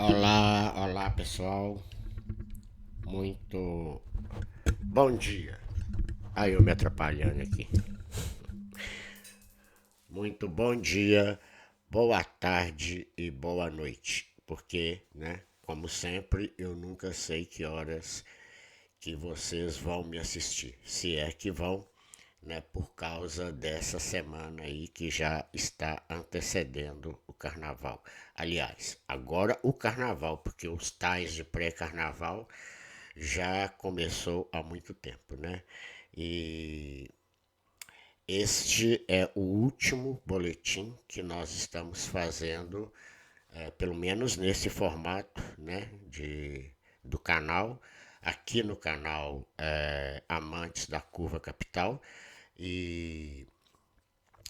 Olá, olá pessoal, muito bom dia. Aí eu me atrapalhando aqui. Muito bom dia, boa tarde e boa noite. Porque, né, como sempre, eu nunca sei que horas que vocês vão me assistir. Se é que vão, né, por causa dessa semana aí que já está antecedendo o carnaval. Aliás, agora o carnaval, porque os tais de pré-carnaval já começou há muito tempo, né? E este é o último boletim que nós estamos fazendo, pelo menos nesse formato, né, do canal, aqui no canal Amantes da Curva Capital. E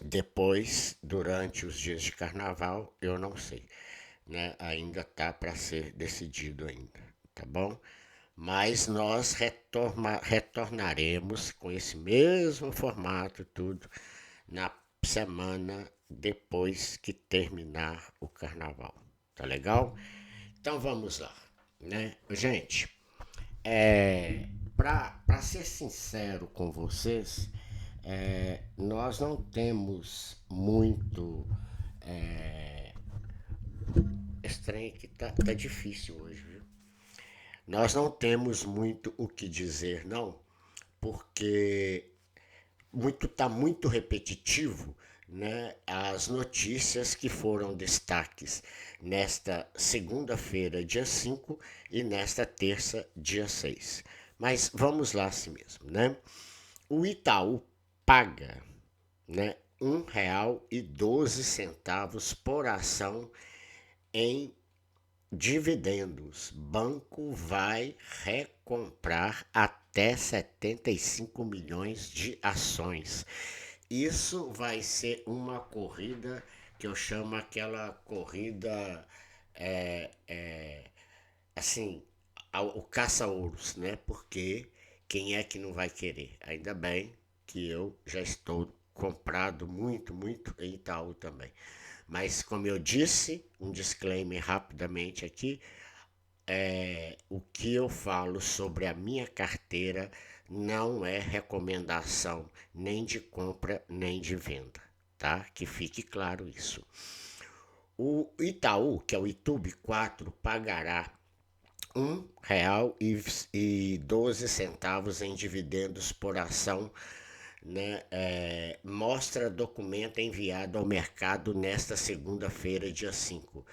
depois, durante os dias de carnaval, eu não sei, né? Ainda tá para ser decidido ainda, tá bom? Mas nós retornaremos com esse mesmo formato, tudo, na semana depois que terminar o carnaval. Tá legal? Então vamos lá, né? Gente, para ser sincero com vocês, nós não temos muito. Estranho que tá difícil hoje, viu? Nós não temos muito o que dizer, não, porque tá muito repetitivo, né, as notícias que foram destaques nesta segunda-feira, dia 5 e nesta terça, dia 6. Mas vamos lá assim mesmo, né? O Itaú paga, né, R$ 1,12 por ação em dividendos. Banco vai recomprar até 75 milhões de ações. Isso vai ser uma corrida que eu chamo aquela corrida assim, o caça-ouros, né? Porque quem é que não vai querer? Ainda bem que eu já estou comprado muito, muito em Itaú também. Mas como eu disse, um disclaimer rapidamente aqui, o que eu falo sobre a minha carteira não é recomendação nem de compra nem de venda, tá? Que fique claro isso. O Itaú, que é o Itube 4, pagará R$ 1,12 em dividendos por ação, né? Mostra documento enviado ao mercado nesta segunda-feira, dia 5.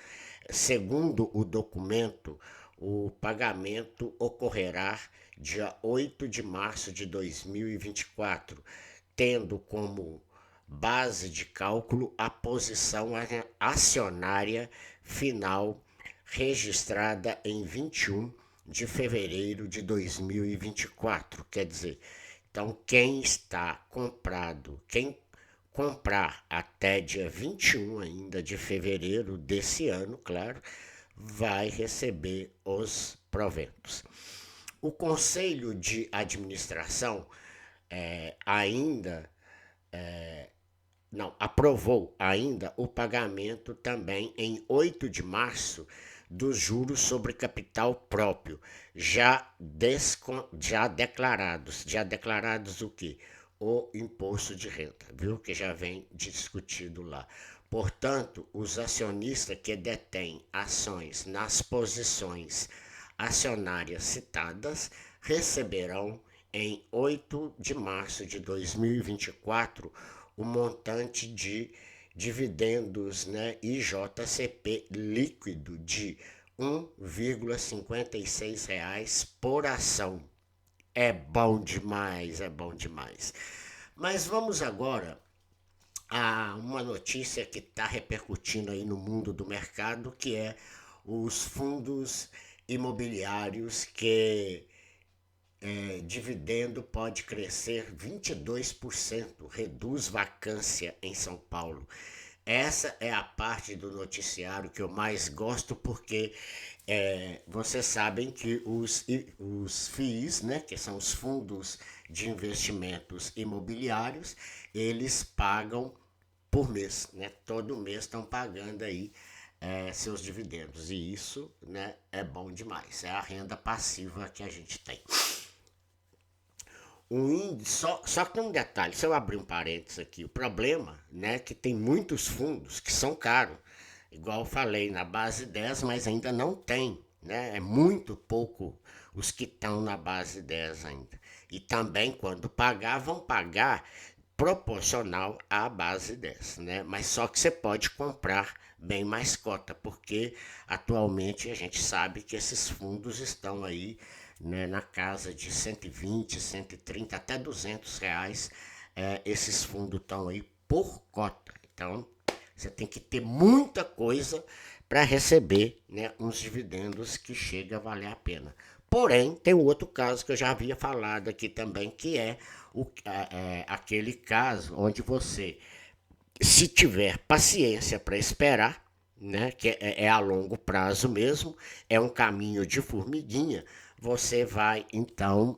Segundo o documento, o pagamento ocorrerá dia 8 de março de 2024, tendo como base de cálculo a posição acionária final registrada em 21 de fevereiro de 2024. Quer dizer, então quem está comprado, quem comprar até dia 21 ainda de fevereiro desse ano, claro, vai receber os proventos. O Conselho de Administração ainda não aprovou ainda o pagamento também em 8 de março dos juros sobre capital próprio, já declarados o que? O imposto de renda, viu? Que já vem discutido lá. Portanto, os acionistas que detêm ações nas posições acionárias citadas receberão em 8 de março de 2024 o montante de dividendos, né, IJCP líquido de R$ 1,56 por ação. É bom demais, é bom demais. Mas vamos agora a uma notícia que está repercutindo aí no mundo do mercado, que é os fundos imobiliários que dividendo pode crescer 22%, reduz vacância em São Paulo. Essa é a parte do noticiário que eu mais gosto, porque vocês sabem que os FIIs, né, que são os fundos de investimentos imobiliários, eles pagam por mês, né? Todo mês estão pagando aí seus dividendos. E isso, né, é bom demais. É a renda passiva que a gente tem. O índice, só que um detalhe, se eu abrir um parênteses aqui, o problema, né, que tem muitos fundos que são caros, igual eu falei, na base 10, mas ainda não tem, né, é muito pouco os que estão na base 10 ainda. E também, quando pagar, vão pagar proporcional à base 10, né? Mas só que você pode comprar bem mais cota, porque atualmente a gente sabe que esses fundos estão aí, né, na casa de 120, 130, até R$ 200. Esses fundos estão aí por cota. Então, você tem que ter muita coisa para receber, né, uns dividendos que chega a valer a pena. Porém, tem um outro caso que eu já havia falado aqui também, que é aquele caso onde você, se tiver paciência para esperar, né, que é a longo prazo mesmo, é um caminho de formiguinha, você vai então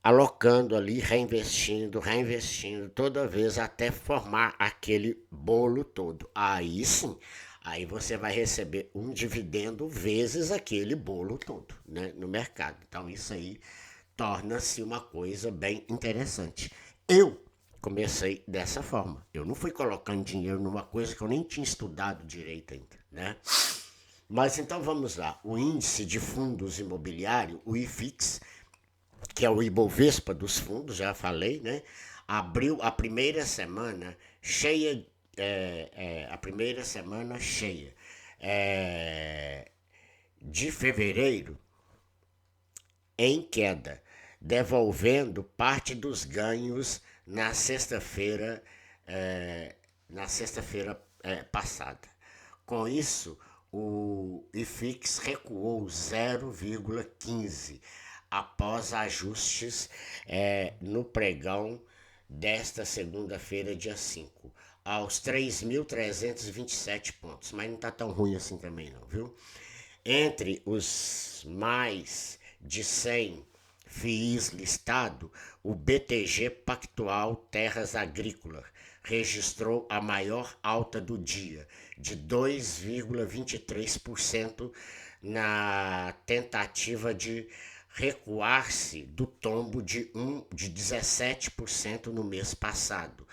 alocando ali, reinvestindo, reinvestindo toda vez até formar aquele bolo todo. Aí sim, aí você vai receber um dividendo vezes aquele bolo todo, né, no mercado. Então isso aí torna-se uma coisa bem interessante. Eu comecei dessa forma. Eu não fui colocando dinheiro numa coisa que eu nem tinha estudado direito ainda, né? Mas então vamos lá. O índice de fundos imobiliário, o IFIX, que é o Ibovespa dos fundos, já falei, né? Abriu a primeira semana cheia, a primeira semana cheia de fevereiro em queda, devolvendo parte dos ganhos na sexta-feira passada. Com isso, o IFIX recuou 0,15 após ajustes no pregão desta segunda-feira, dia 5, aos 3.327 pontos. Mas não está tão ruim assim também não, viu? Entre os mais de 100 FIIs listados, o BTG Pactual Terras Agrícolas registrou a maior alta do dia, de 2,23% na tentativa de recuar-se do tombo de 17% no mês passado.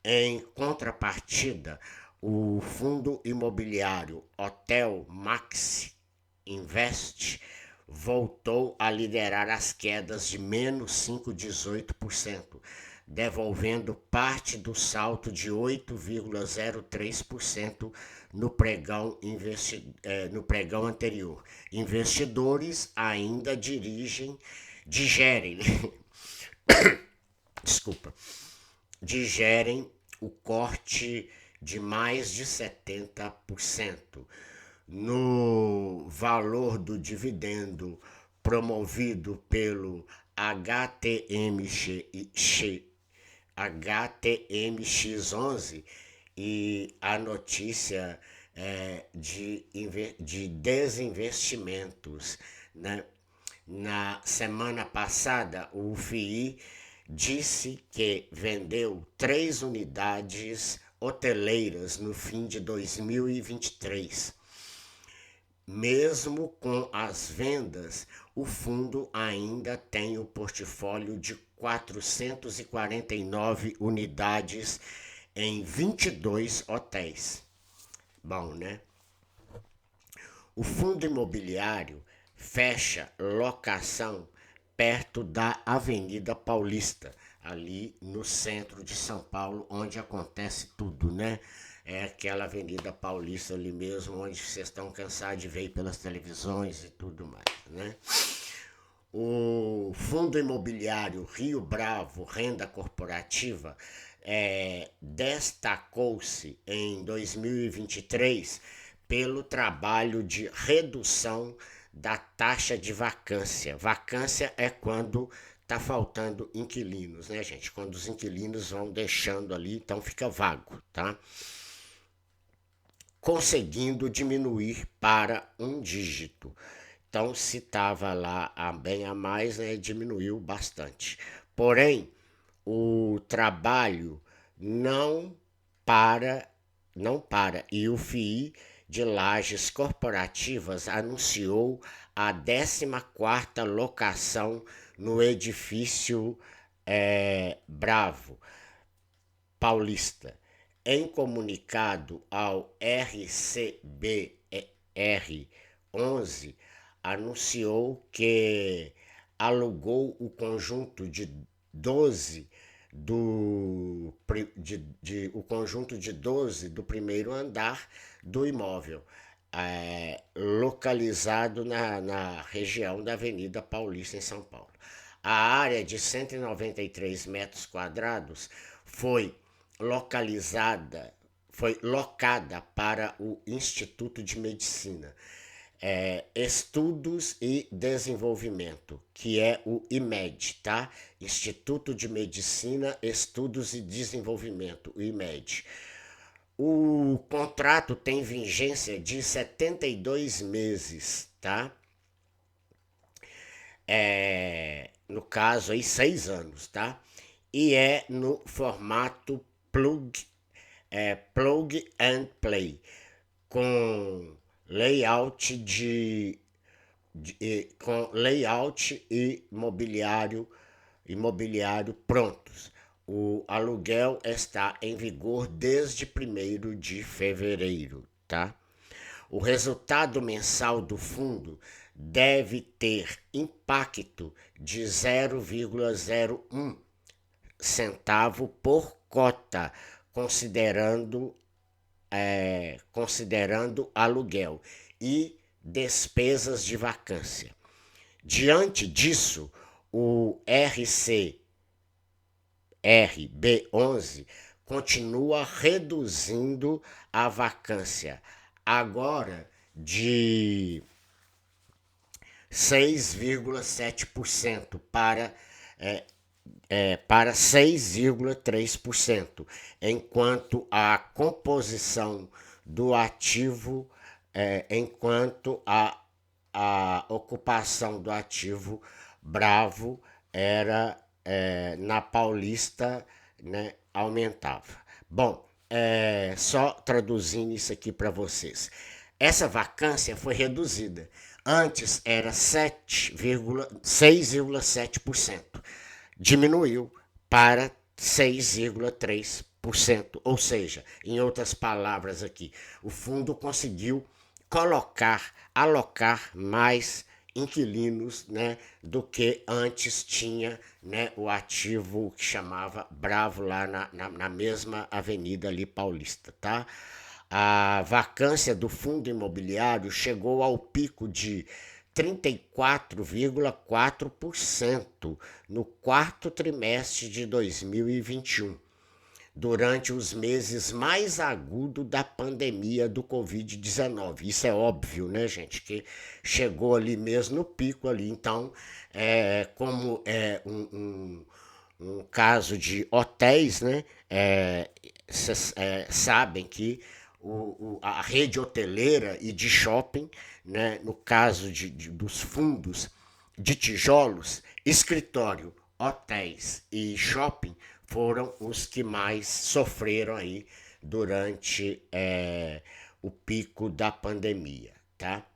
Em contrapartida, o fundo imobiliário Hotel Max Invest voltou a liderar as quedas de menos 5,18%, devolvendo parte do salto de 8,03% no pregão anterior. Investidores ainda digerem, desculpa, digerem o corte de mais de 70% no valor do dividendo promovido pelo HTMX11 e a notícia de desinvestimentos, né? Na semana passada, o FII disse que vendeu 3 unidades hoteleiras no fim de 2023. Mesmo com as vendas, o fundo ainda tem o portfólio de 449 unidades em 22 hotéis. Bom, né? O fundo imobiliário fecha locação perto da Avenida Paulista, ali no centro de São Paulo, onde acontece tudo, né? É aquela Avenida Paulista ali mesmo, onde vocês estão cansados de ver pelas televisões e tudo mais, né? O Fundo Imobiliário Rio Bravo Renda Corporativa destacou-se em 2023 pelo trabalho de redução da taxa de vacância. Vacância é quando tá faltando inquilinos, né, gente? Quando os inquilinos vão deixando ali, então fica vago, tá? Conseguindo diminuir para um dígito. Então, se estava lá a bem a mais, né, diminuiu bastante. Porém, o trabalho não para não para. E o FII de Lajes Corporativas anunciou a 14ª locação no edifício Bravo Paulista. Em comunicado ao RCBR11, anunciou que alugou o conjunto de 12 o conjunto de 12 do primeiro andar do imóvel, localizado na região da Avenida Paulista, em São Paulo. A área de 193 metros quadrados foi locada para o Instituto de Medicina, Estudos e Desenvolvimento, que é o IMED, tá? Instituto de Medicina, Estudos e Desenvolvimento, o IMED. O contrato tem vigência de 72 meses, tá? No caso aí, 6 anos, tá? E é no formato plug and play, com layout com layout e imobiliário prontos. O aluguel está em vigor desde 1º de fevereiro, tá? O resultado mensal do fundo deve ter impacto de 0,01 centavo por cota, considerando aluguel e despesas de vacância. Diante disso, o RCRB11 continua reduzindo a vacância, agora de 6,7% para 6,3%, enquanto a composição do ativo, enquanto a ocupação do ativo Bravo era na Paulista, né, aumentava. Bom, só traduzindo isso aqui para vocês. Essa vacância foi reduzida. Antes era 6,7%. Diminuiu para 6,3%. Ou seja, em outras palavras aqui, o fundo conseguiu alocar mais inquilinos, né, do que antes tinha, né, o ativo que chamava Bravo lá na mesma avenida ali paulista, tá? A vacância do fundo imobiliário chegou ao pico de 34,4% no quarto trimestre de 2021, durante os meses mais agudos da pandemia do Covid-19. Isso é óbvio, né, gente? Que chegou ali mesmo no pico ali. Então, como é um caso de hotéis, né? Vocês sabem que a rede hoteleira e de shopping, né, no caso dos fundos de tijolos, escritório, hotéis e shopping foram os que mais sofreram aí durante o pico da pandemia, tá?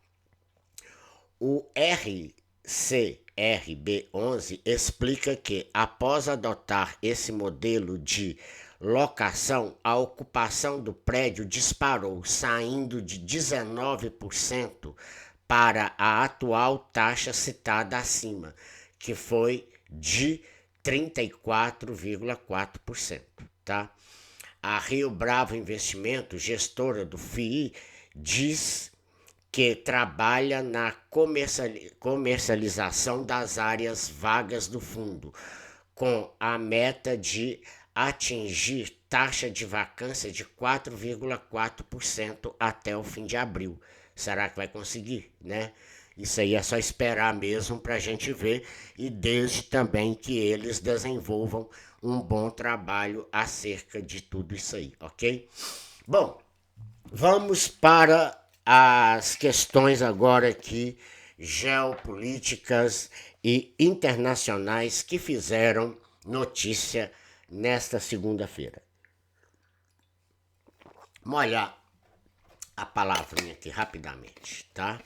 O RCRB11 explica que, após adotar esse modelo de locação, a ocupação do prédio disparou, saindo de 19% para a atual taxa citada acima, que foi de 34,4%, tá? A Rio Bravo Investimento, gestora do FII, diz que trabalha na comercialização das áreas vagas do fundo, com a meta de atingir taxa de vacância de 4,4% até o fim de abril. Será que vai conseguir, né? Isso aí é só esperar mesmo para a gente ver, e desde também que eles desenvolvam um bom trabalho acerca de tudo isso aí, ok? Bom, vamos para as questões agora aqui geopolíticas e internacionais que fizeram notícia nesta segunda-feira. molhar a palavrinha aqui rapidamente, tá?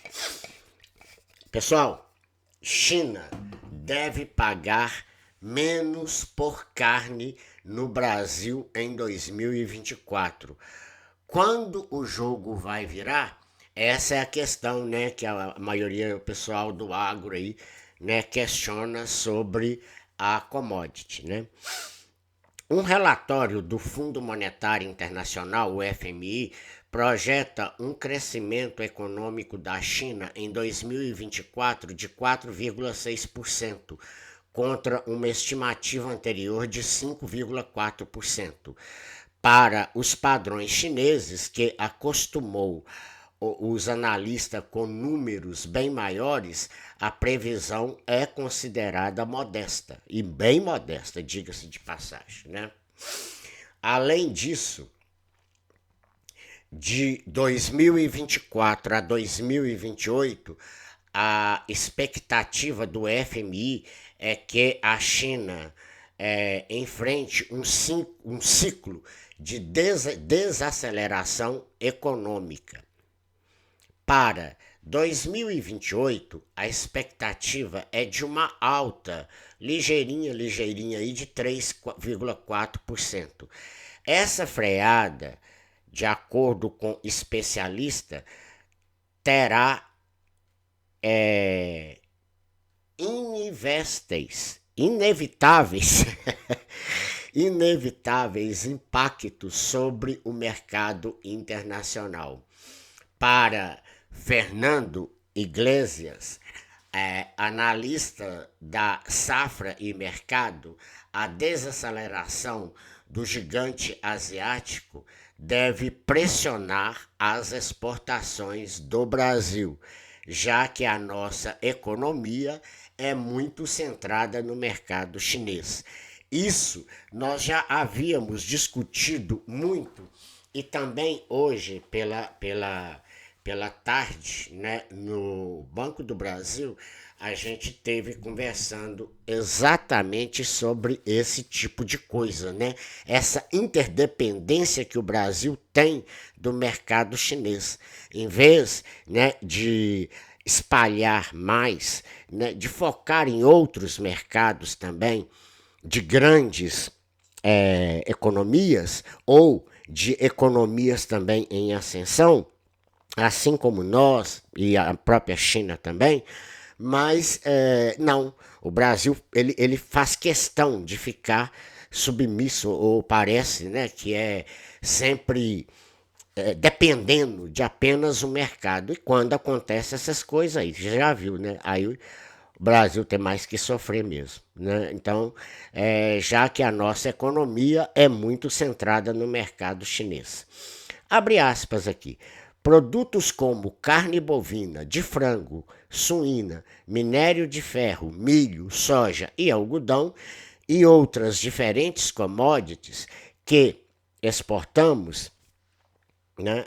Pessoal, China deve pagar menos por carne no Brasil em 2024. Quando o jogo vai virar? Essa é a questão, né, que a maioria do pessoal do agro aí, né, questiona sobre a commodity, né? Um relatório do Fundo Monetário Internacional, o FMI, projeta um crescimento econômico da China em 2024 de 4,6%, contra uma estimativa anterior de 5,4%. Para os padrões chineses, que acostumou os analistas com números bem maiores, a previsão é considerada modesta, e bem modesta, diga-se de passagem, né? Além disso, de 2024 a 2028, a expectativa do FMI é que a China enfrente um ciclo de desaceleração econômica. Para 2028, a expectativa é de uma alta ligeirinha aí de 3,4%. Essa freada, de acordo com especialista, terá inevitáveis inevitáveis impactos sobre o mercado internacional. Para Fernando Iglesias, analista da Safra e Mercado, a desaceleração do gigante asiático deve pressionar as exportações do Brasil, já que a nossa economia é muito centrada no mercado chinês. Isso nós já havíamos discutido muito, e também hoje pela tarde, né, no Banco do Brasil, a gente teve conversando exatamente sobre esse tipo de coisa, né? Essa interdependência que o Brasil tem do mercado chinês. Em vez, né, de espalhar mais, né, de focar em outros mercados também, de grandes economias, ou de economias também em ascensão, assim como nós e a própria China também, mas não, o Brasil ele faz questão de ficar submisso, ou parece, né, que é sempre dependendo de apenas o mercado. E quando acontece essas coisas aí, você já viu, né? Aí o Brasil tem mais que sofrer mesmo, né? Então, já que a nossa economia é muito centrada no mercado chinês. Abre aspas aqui. Produtos como carne bovina, de frango, suína, minério de ferro, milho, soja e algodão e outras diferentes commodities que exportamos, né,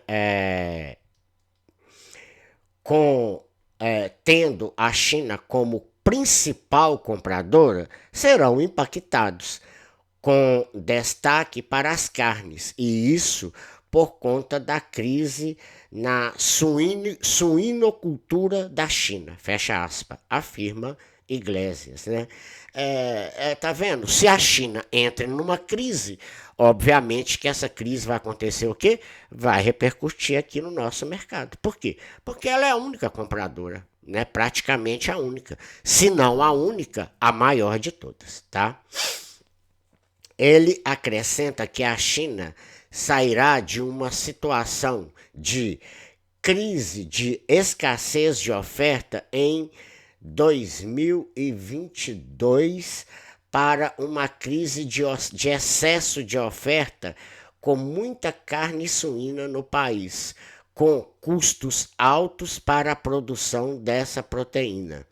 tendo a China como principal compradora, serão impactados, com destaque para as carnes, e isso por conta da crise na suinocultura da China, fecha aspas, afirma Iglesias, né? Tá vendo? Se a China entra numa crise, obviamente que essa crise vai acontecer o quê? Vai repercutir aqui no nosso mercado. Por quê? Porque ela é a única compradora, né? Praticamente a única. Se não a única, a maior de todas, tá? Ele acrescenta que a China sairá de uma situação de crise de escassez de oferta em 2022 para uma crise de excesso de oferta, com muita carne suína no país, com custos altos para a produção dessa proteína.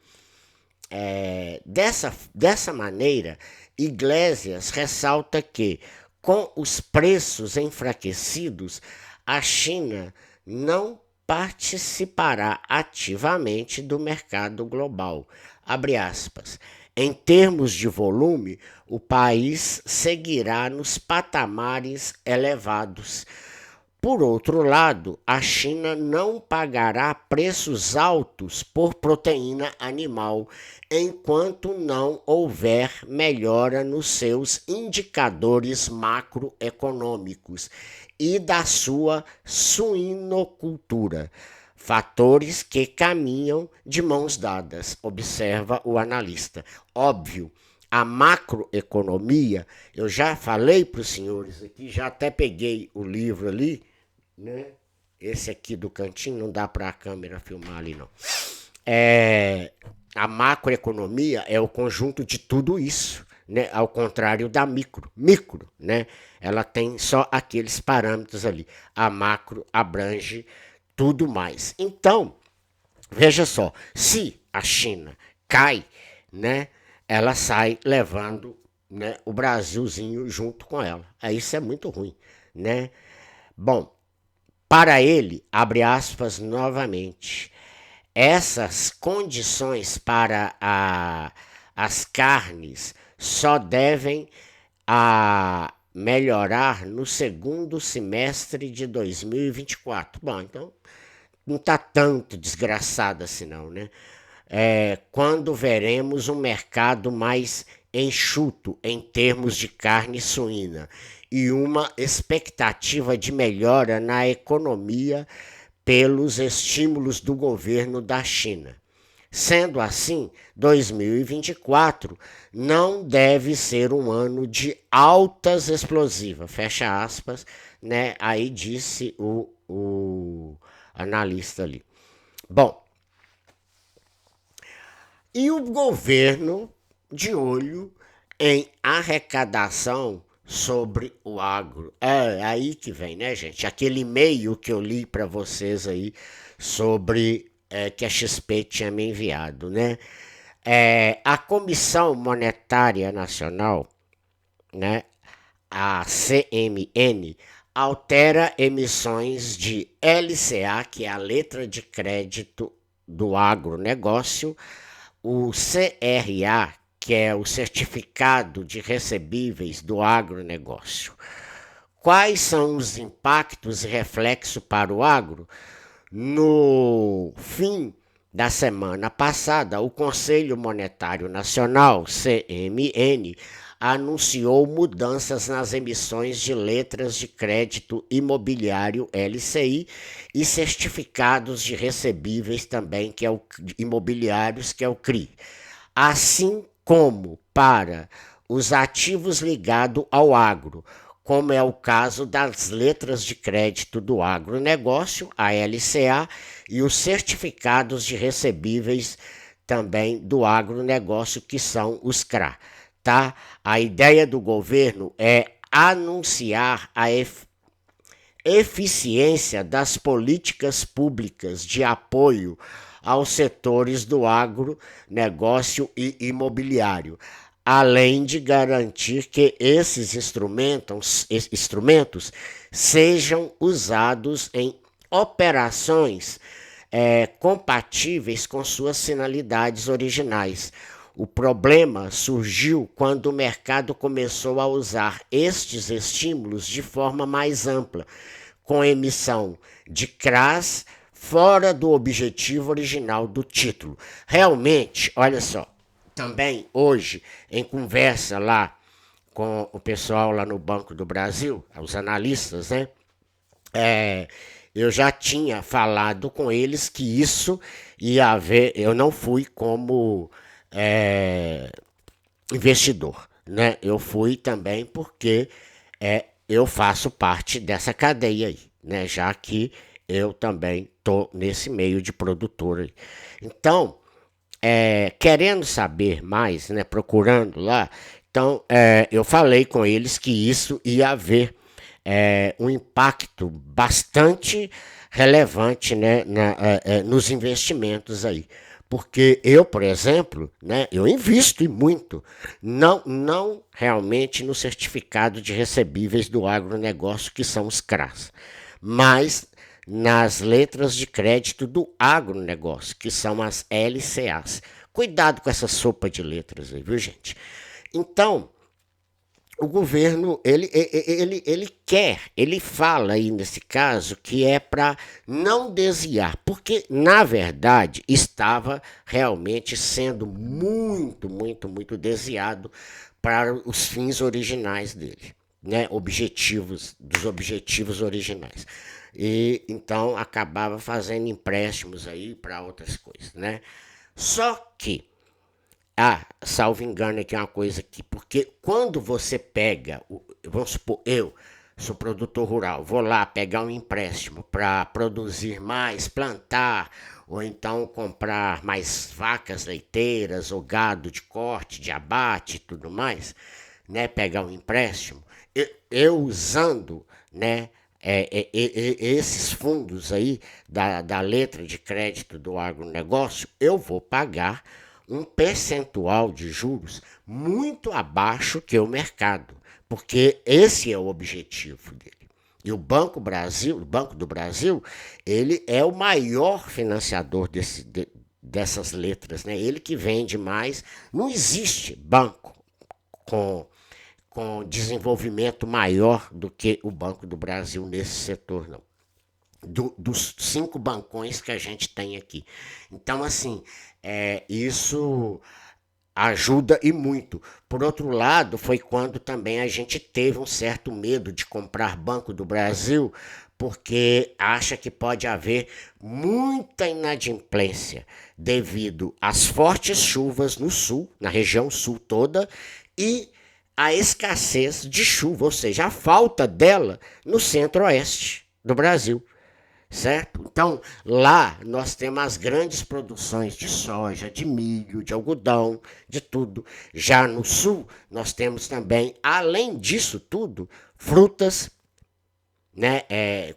Dessa maneira, Iglesias ressalta que, com os preços enfraquecidos, a China não participará ativamente do mercado global. Abre aspas. Em termos de volume, o país seguirá nos patamares elevados, por outro lado, a China não pagará preços altos por proteína animal enquanto não houver melhora nos seus indicadores macroeconômicos e da sua suinocultura, fatores que caminham de mãos dadas, observa o analista. Óbvio, a macroeconomia, eu já falei para os senhores aqui, já até peguei o livro ali, né? Esse aqui do cantinho, não dá para a câmera filmar ali não. A macroeconomia é o conjunto de tudo isso, né? Ao contrário da micro, né? Ela tem só aqueles parâmetros ali. A macro abrange tudo mais. Então, veja só, se a China cai, né? Ela sai levando, né, o Brasilzinho junto com ela. Aí isso é muito ruim, né? Bom, para ele, abre aspas novamente, essas condições para as carnes só devem melhorar no segundo semestre de 2024. Bom, então não está tanto desgraçado assim não, né? Quando veremos um mercado mais enxuto em termos de carne suína e uma expectativa de melhora na economia pelos estímulos do governo da China. Sendo assim, 2024 não deve ser um ano de altas explosivas, fecha aspas, né? Aí disse o analista ali. Bom, e o governo de olho em arrecadação sobre o agro. É aí que vem, né, gente? Aquele e-mail que eu li para vocês aí sobre que a XP tinha me enviado, né? A Comissão Monetária Nacional, né, a CMN, altera emissões de LCA, que é a letra de crédito do agronegócio, o CRA, que é o Certificado de Recebíveis do Agronegócio. Quais são os impactos e reflexos para o agro? No fim da semana passada, o Conselho Monetário Nacional, CMN, anunciou mudanças nas emissões de letras de crédito imobiliário LCI e certificados de recebíveis também, que é o imobiliários, que é o CRI. Assim como para os ativos ligados ao agro, como é o caso das letras de crédito do agronegócio, a LCA, e os certificados de recebíveis também do agronegócio, que são os CRA. Tá? A ideia do governo é anunciar a eficiência das políticas públicas de apoio aos setores do agronegócio e imobiliário, além de garantir que esses instrumentos sejam usados em operações compatíveis com suas finalidades originais. O problema surgiu quando o mercado começou a usar estes estímulos de forma mais ampla, com emissão de CRAs fora do objetivo original do título. Realmente, olha só, também hoje, em conversa lá com o pessoal lá no Banco do Brasil, os analistas, né? Eu já tinha falado com eles que isso ia haver, eu não fui como investidor, né? Eu fui também porque eu faço parte dessa cadeia aí, né? Já que eu também tô nesse meio de produtor aí. Então, querendo saber mais, né? Procurando lá, então eu falei com eles que isso ia haver um impacto bastante relevante, né? Nos investimentos aí. Porque eu, por exemplo, né, eu invisto e muito, não realmente no certificado de recebíveis do agronegócio, que são os CRAs, mas nas letras de crédito do agronegócio, que são as LCAs. Cuidado com essa sopa de letras aí, viu, gente? Então, o governo, ele quer, ele fala aí nesse caso que é para não desviar, porque na verdade estava realmente sendo muito desviado para os fins originais dele, né? Dos objetivos originais. E então acabava fazendo empréstimos aí para outras coisas, né? Só que salvo engano aqui é uma coisa aqui, porque quando você pega, vamos supor, eu sou produtor rural, vou lá pegar um empréstimo para produzir mais, plantar, ou então comprar mais vacas leiteiras, ou gado de corte, de abate e tudo mais, né? Pegar um empréstimo, eu usando, né? Esses fundos aí da letra de crédito do agronegócio, eu vou pagar um percentual de juros muito abaixo que o mercado, porque esse é o objetivo dele. E o Banco do Brasil, ele é o maior financiador dessas letras, né? Ele que vende mais. Não existe banco com desenvolvimento maior do que o Banco do Brasil nesse setor, não. Dos 5 bancões que a gente tem aqui. Então, assim, isso ajuda e muito. Por outro lado, foi quando também a gente teve um certo medo de comprar Banco do Brasil, porque acha que pode haver muita inadimplência devido às fortes chuvas no sul, na região sul toda, e a escassez de chuva, ou seja, a falta dela no centro-oeste do Brasil, certo? Então, lá nós temos as grandes produções de soja, de milho, de algodão, de tudo. Já no sul, nós temos também, além disso tudo, frutas, né,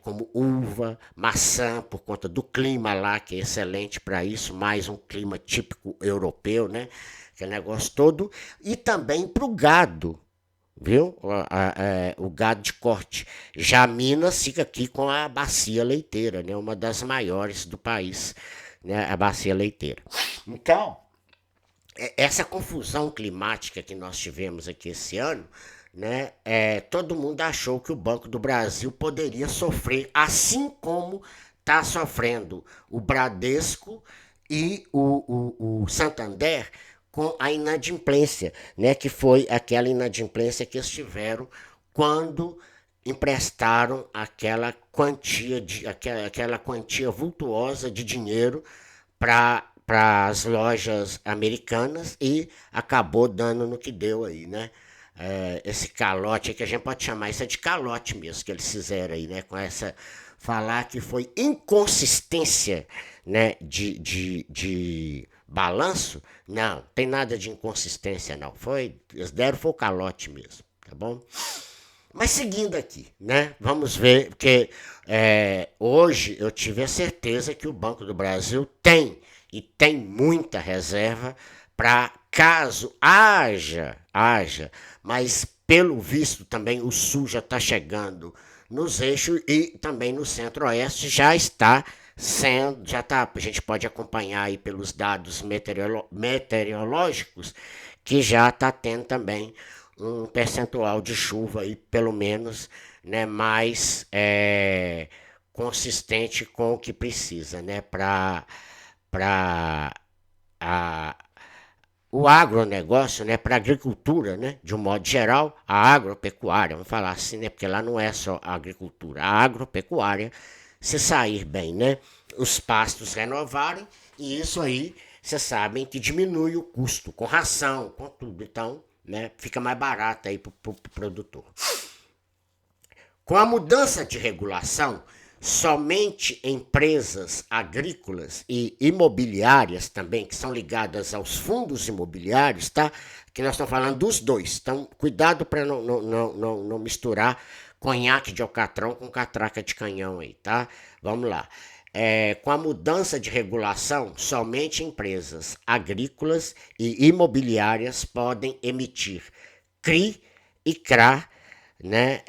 como uva, maçã, por conta do clima lá, que é excelente para isso, mais um clima típico europeu, né? Que é negócio todo, e também para o gado, viu? O gado de corte. Já Minas fica aqui com a bacia leiteira, né? Uma das maiores do país, né? A bacia leiteira. Então, essa confusão climática que nós tivemos aqui esse ano, né? Todo mundo achou que o Banco do Brasil poderia sofrer, assim como está sofrendo o Bradesco e o Santander com a inadimplência, né? Que foi aquela inadimplência que eles tiveram quando emprestaram aquela quantia vultuosa de dinheiro para as lojas americanas e acabou dando no que deu aí, né? Esse calote que a gente pode chamar isso de calote mesmo que eles fizeram aí, né? Com essa falar que foi inconsistência, né? De balanço, não, tem nada de inconsistência não. Eles deram foi o calote mesmo, tá bom? Mas seguindo aqui, né? Vamos ver, porque hoje eu tive a certeza que o Banco do Brasil tem muita reserva para caso haja, mas pelo visto também o Sul já está chegando nos eixos e também no Centro-Oeste já está sendo, já tá, a gente pode acompanhar aí pelos dados meteorológicos que já está tendo também um percentual de chuva aí, pelo menos, né, mais consistente com o que precisa, né, para o agronegócio, né, para a agricultura, né, de um modo geral, a agropecuária, vamos falar assim, né, porque lá não é só a agricultura, a agropecuária, se sair bem, né, os pastos renovarem, e isso aí, vocês sabem que diminui o custo, com ração, com tudo, então, né, fica mais barato aí para o produtor. Com a mudança de regulação, somente empresas agrícolas e imobiliárias também, que são ligadas aos fundos imobiliários, tá? Que nós estamos falando dos dois. Então, cuidado para não misturar conhaque de alcatrão com catraca de canhão aí, tá? Vamos lá. Com a mudança de regulação, somente empresas agrícolas e imobiliárias podem emitir CRI e CRA, né?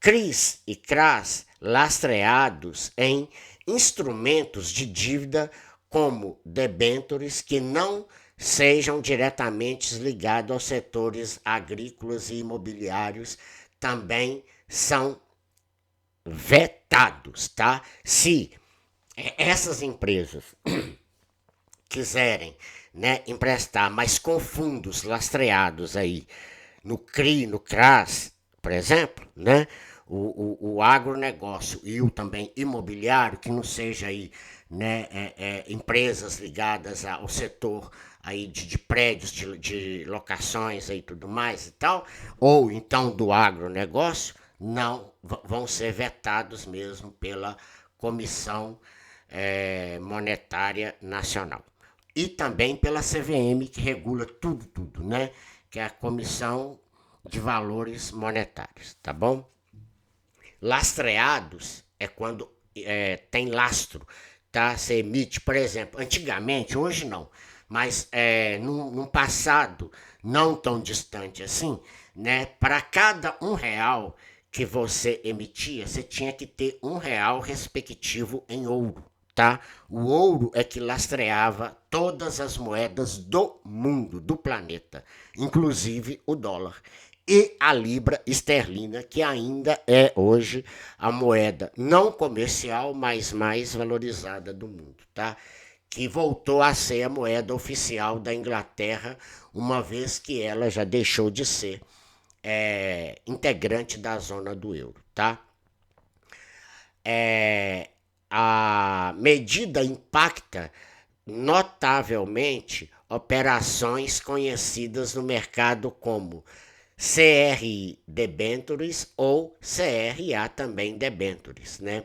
CRIs e CRAs lastreados em instrumentos de dívida como debêntures que não sejam diretamente ligados aos setores agrícolas e imobiliários também são vetados, tá? Se essas empresas quiserem, né, emprestar, mas com fundos lastreados aí no CRI, no CRAS, por exemplo, né, o agronegócio e o também imobiliário, que não seja aí, né, empresas ligadas ao setor aí de prédios, de locações e tudo mais e tal, ou então do agronegócio, não vão ser vetados mesmo pela Comissão Monetária Nacional. E também pela CVM, que regula tudo, né? Que é a Comissão de Valores Monetários, tá bom? Lastreados é quando tem lastro, tá? Você emite, por exemplo, antigamente, hoje não, mas num passado não tão distante assim, né? Para cada R$ 1 que você emitia, você tinha que ter R$ 1 respectivo em ouro, tá? O ouro é que lastreava todas as moedas do mundo, do planeta, inclusive o dólar. E a libra esterlina, que ainda é hoje a moeda não comercial, mas mais valorizada do mundo, tá? Que voltou a ser a moeda oficial da Inglaterra, uma vez que ela já deixou de ser integrante da zona do euro, tá? A medida impacta notavelmente operações conhecidas no mercado como CRI debentures ou CRA também debentures, né?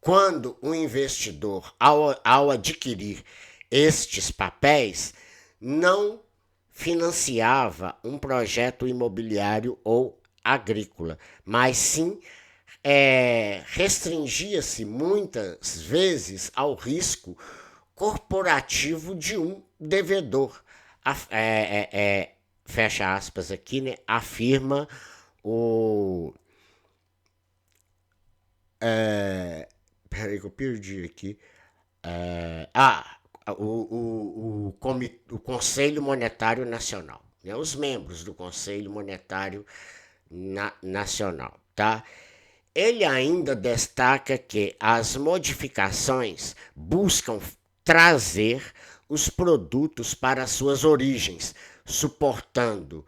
Quando o investidor, ao adquirir estes papéis, não financiava um projeto imobiliário ou agrícola, mas sim restringia-se muitas vezes ao risco corporativo de um devedor. Fecha aspas aqui, né? Afirma o. Peraí que eu perdi aqui. O Conselho Monetário Nacional, né? Os membros do Conselho Monetário Nacional, tá? Ele ainda destaca que as modificações buscam trazer os produtos para suas origens, suportando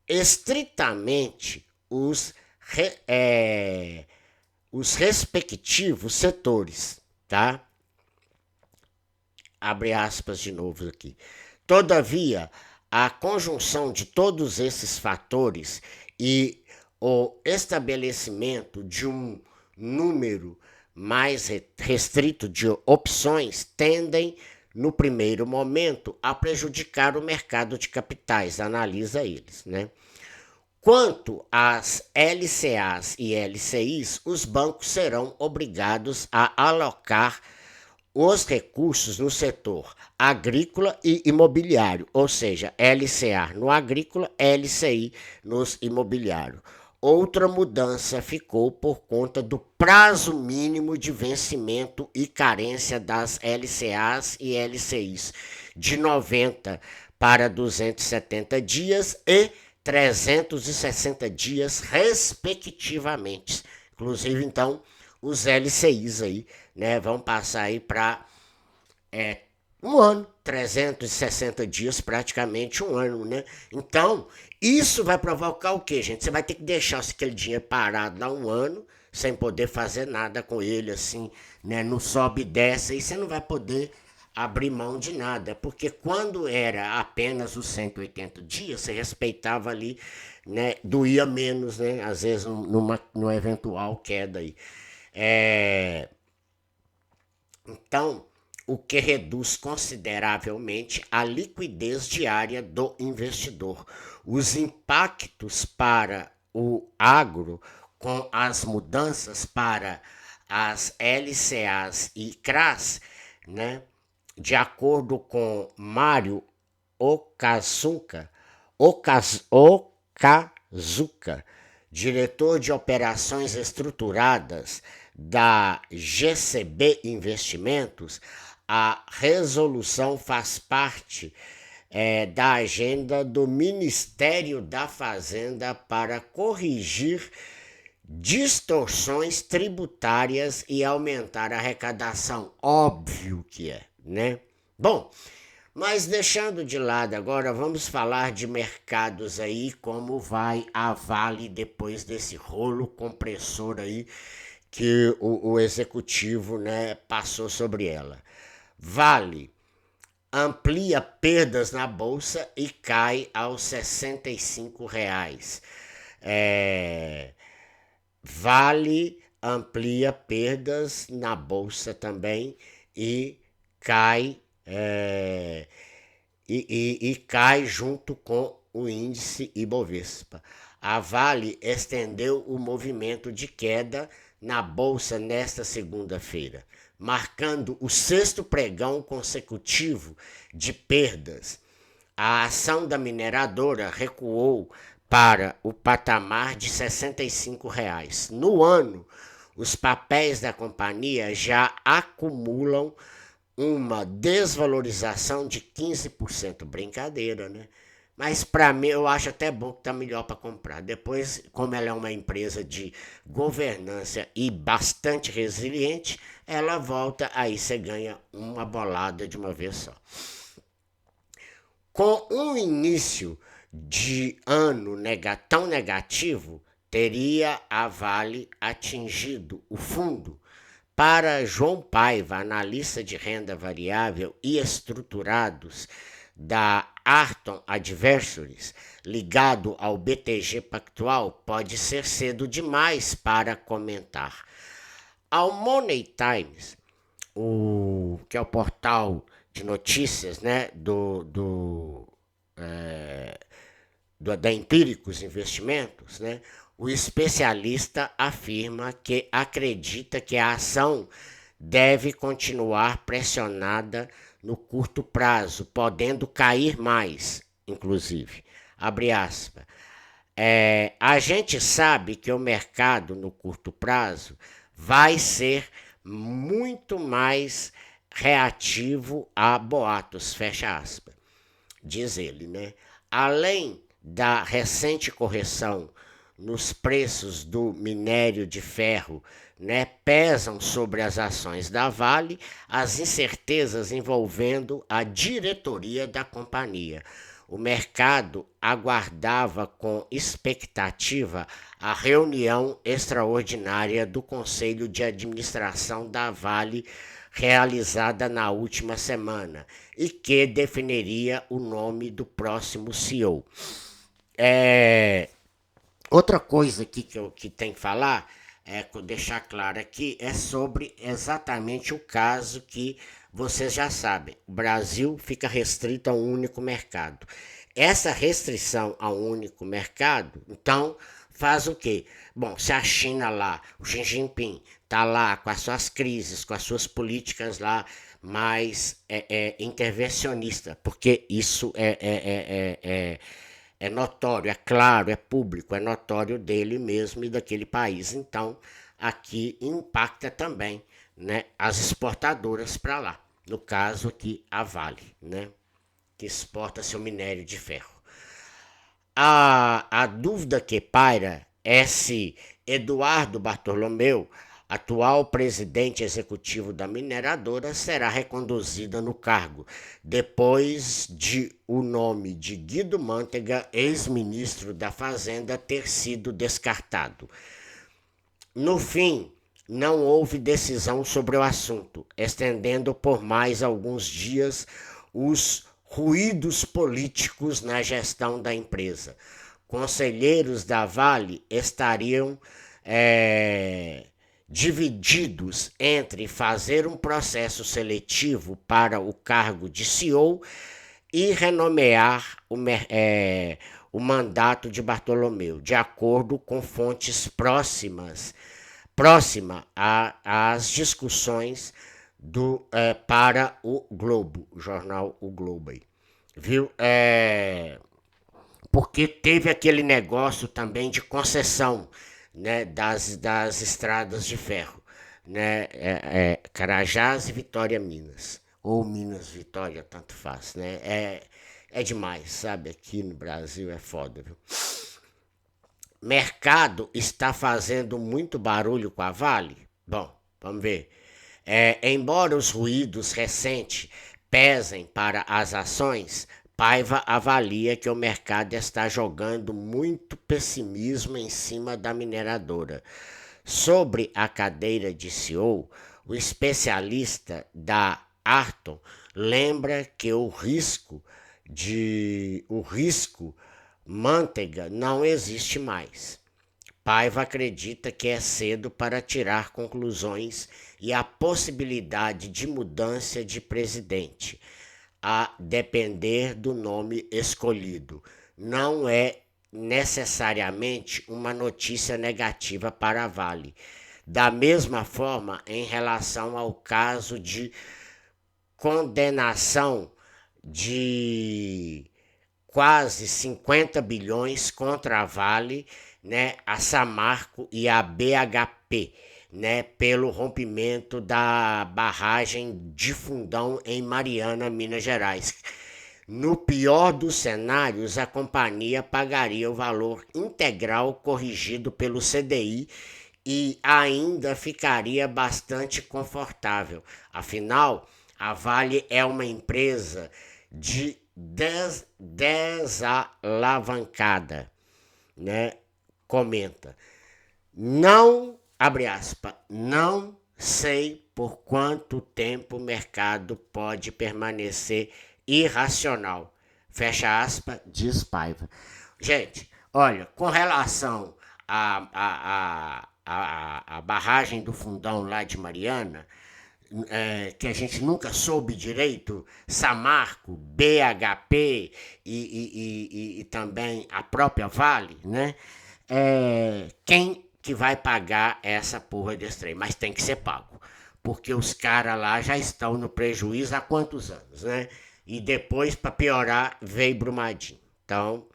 estritamente os respectivos setores, tá? Abre aspas de novo aqui. Todavia, a conjunção de todos esses fatores e o estabelecimento de um número mais restrito de opções tendem, no primeiro momento, a prejudicar o mercado de capitais, analisa eles, né? Quanto às LCAs e LCIs, os bancos serão obrigados a alocar os recursos no setor agrícola e imobiliário, ou seja, LCA no agrícola, LCI nos imobiliário. Outra mudança ficou por conta do prazo mínimo de vencimento e carência das LCAs e LCIs, de 90 para 270 dias e 360 dias, respectivamente. Inclusive, então, os LCIs aí, né, vão passar aí para um ano, 360 dias, praticamente um ano, né? Então, isso vai provocar o quê, gente? Você vai ter que deixar aquele dinheiro parado lá um ano, sem poder fazer nada com ele, assim, né? Não sobe e desce, aí você não vai poder abrir mão de nada, porque quando era apenas os 180 dias, você respeitava ali, né? Doía menos, né? Às vezes numa eventual queda aí. Então, o que reduz consideravelmente a liquidez diária do investidor. Os impactos para o agro com as mudanças para as LCAs e CRAs, né? De acordo com Mário Okazuka, diretor de operações estruturadas da GCB Investimentos, A resolução faz parte da agenda do Ministério da Fazenda para corrigir distorções tributárias e aumentar a arrecadação. Óbvio que é, né? Bom, mas deixando de lado agora, vamos falar de mercados aí, como vai a Vale depois desse rolo compressor aí que o executivo, né, passou sobre ela. Vale amplia perdas na bolsa e cai aos R$ 65. Vale amplia perdas na bolsa também e cai e cai junto com o índice Ibovespa. A Vale estendeu o movimento de queda na bolsa nesta segunda-feira, marcando o sexto pregão consecutivo de perdas. A ação da mineradora recuou para o patamar de R$ 65. No ano, os papéis da companhia já acumulam uma desvalorização de 15%. Brincadeira, né? Mas para mim eu acho até bom que tá melhor para comprar. Depois, como ela é uma empresa de governança e bastante resiliente, ela volta, aí você ganha uma bolada de uma vez só. Com um início de ano tão negativo, teria a Vale atingido o fundo. Para João Paiva, analista de renda variável e estruturados da Arton Advisories, ligado ao BTG Pactual, pode ser cedo demais para comentar. Ao Money Times, que é o portal de notícias, né, da Empíricos Investimentos, né, o especialista afirma que acredita que a ação deve continuar pressionada no curto prazo, podendo cair mais, inclusive. Abre aspas. A gente sabe que o mercado no curto prazo vai ser muito mais reativo a boatos, fecha aspas, diz ele, né? Além da recente correção nos preços do minério de ferro, né, pesam sobre as ações da Vale as incertezas envolvendo a diretoria da companhia. O mercado aguardava com expectativa a reunião extraordinária do Conselho de Administração da Vale, realizada na última semana, e que definiria o nome do próximo CEO. Outra coisa aqui que tem que falar, deixar claro aqui, é sobre exatamente o caso que vocês já sabem. O Brasil fica restrito a um único mercado. Essa restrição a um único mercado, então, faz o quê? Bom, se a China lá, o Xi Jinping, está lá com as suas crises, com as suas políticas lá mais intervencionistas, porque isso é notório, é claro, é público, é notório dele mesmo e daquele país. Então, aqui impacta também, né, as exportadoras para lá. No caso aqui, a Vale, né, que exporta seu minério de ferro. A dúvida que paira é se Eduardo Bartolomeu, atual presidente executivo da mineradora, será reconduzida no cargo, depois de o nome de Guido Mantega, ex-ministro da Fazenda, ter sido descartado. No fim, não houve decisão sobre o assunto, estendendo por mais alguns dias os ruídos políticos na gestão da empresa. Conselheiros da Vale estariam divididos entre fazer um processo seletivo para o cargo de CEO e renomear o mandato de Bartolomeu, de acordo com fontes próximas às discussões para o Globo, o jornal O Globo aí, viu? Porque teve aquele negócio também de concessão, né, das estradas de ferro, né, Carajás e Vitória Minas. ou Minas Vitória, tanto faz, né? É demais, sabe? Aqui no Brasil é foda, viu? Mercado está fazendo muito barulho com a Vale? Bom, vamos ver. Embora os ruídos recentes pesem para as ações, Paiva avalia que o mercado está jogando muito pessimismo em cima da mineradora. Sobre a cadeira de CEO, o especialista da Arton lembra que o risco manteiga não existe mais. Paiva acredita que é cedo para tirar conclusões e a possibilidade de mudança de presidente, a depender do nome escolhido, não é necessariamente uma notícia negativa para a Vale. Da mesma forma, em relação ao caso de condenação de quase 50 bilhões contra a Vale, né, a Samarco e a BHP, né, pelo rompimento da barragem de Fundão em Mariana, Minas Gerais. No pior dos cenários, a companhia pagaria o valor integral corrigido pelo CDI e ainda ficaria bastante confortável. Afinal, a Vale é uma empresa de desalavancada, né? Comenta. Não, abre aspas, não sei por quanto tempo o mercado pode permanecer irracional. Fecha aspas, diz Paiva. Gente, olha, com relação à barragem do Fundão lá de Mariana, que a gente nunca soube direito, Samarco, BHP e também a própria Vale, né? Quem que vai pagar essa porra desse trem? Mas tem que ser pago, porque os caras lá já estão no prejuízo há quantos anos, né? E depois, para piorar, veio Brumadinho. Então,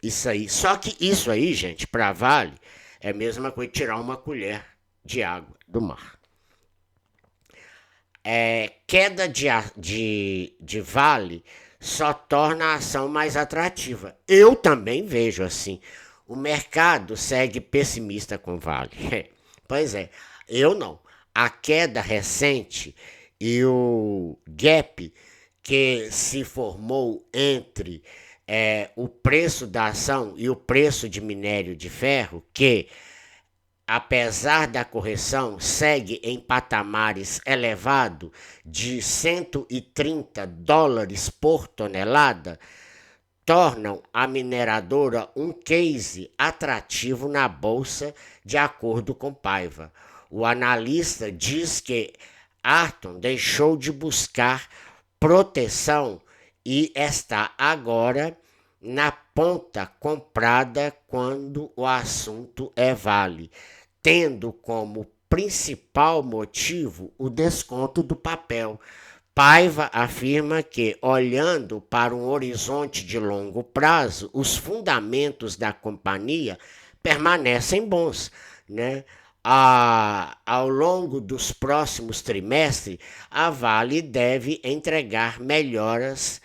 isso aí. Só que isso aí, gente, para Vale, é a mesma coisa que tirar uma colher de água do mar. Queda de Vale só torna a ação mais atrativa. Eu também vejo assim. O mercado segue pessimista com Vale. Pois é, eu não. A queda recente e o gap que se formou entre o preço da ação e o preço de minério de ferro, que apesar da correção, segue em patamares elevados de 130 dólares por tonelada, tornam a mineradora um case atrativo na bolsa, de acordo com Paiva. O analista diz que Arton deixou de buscar proteção e está agora na ponta comprada quando o assunto é Vale, tendo como principal motivo o desconto do papel. Paiva afirma que, olhando para um horizonte de longo prazo, os fundamentos da companhia permanecem bons, né? Ao longo dos próximos trimestres, a Vale deve entregar melhoras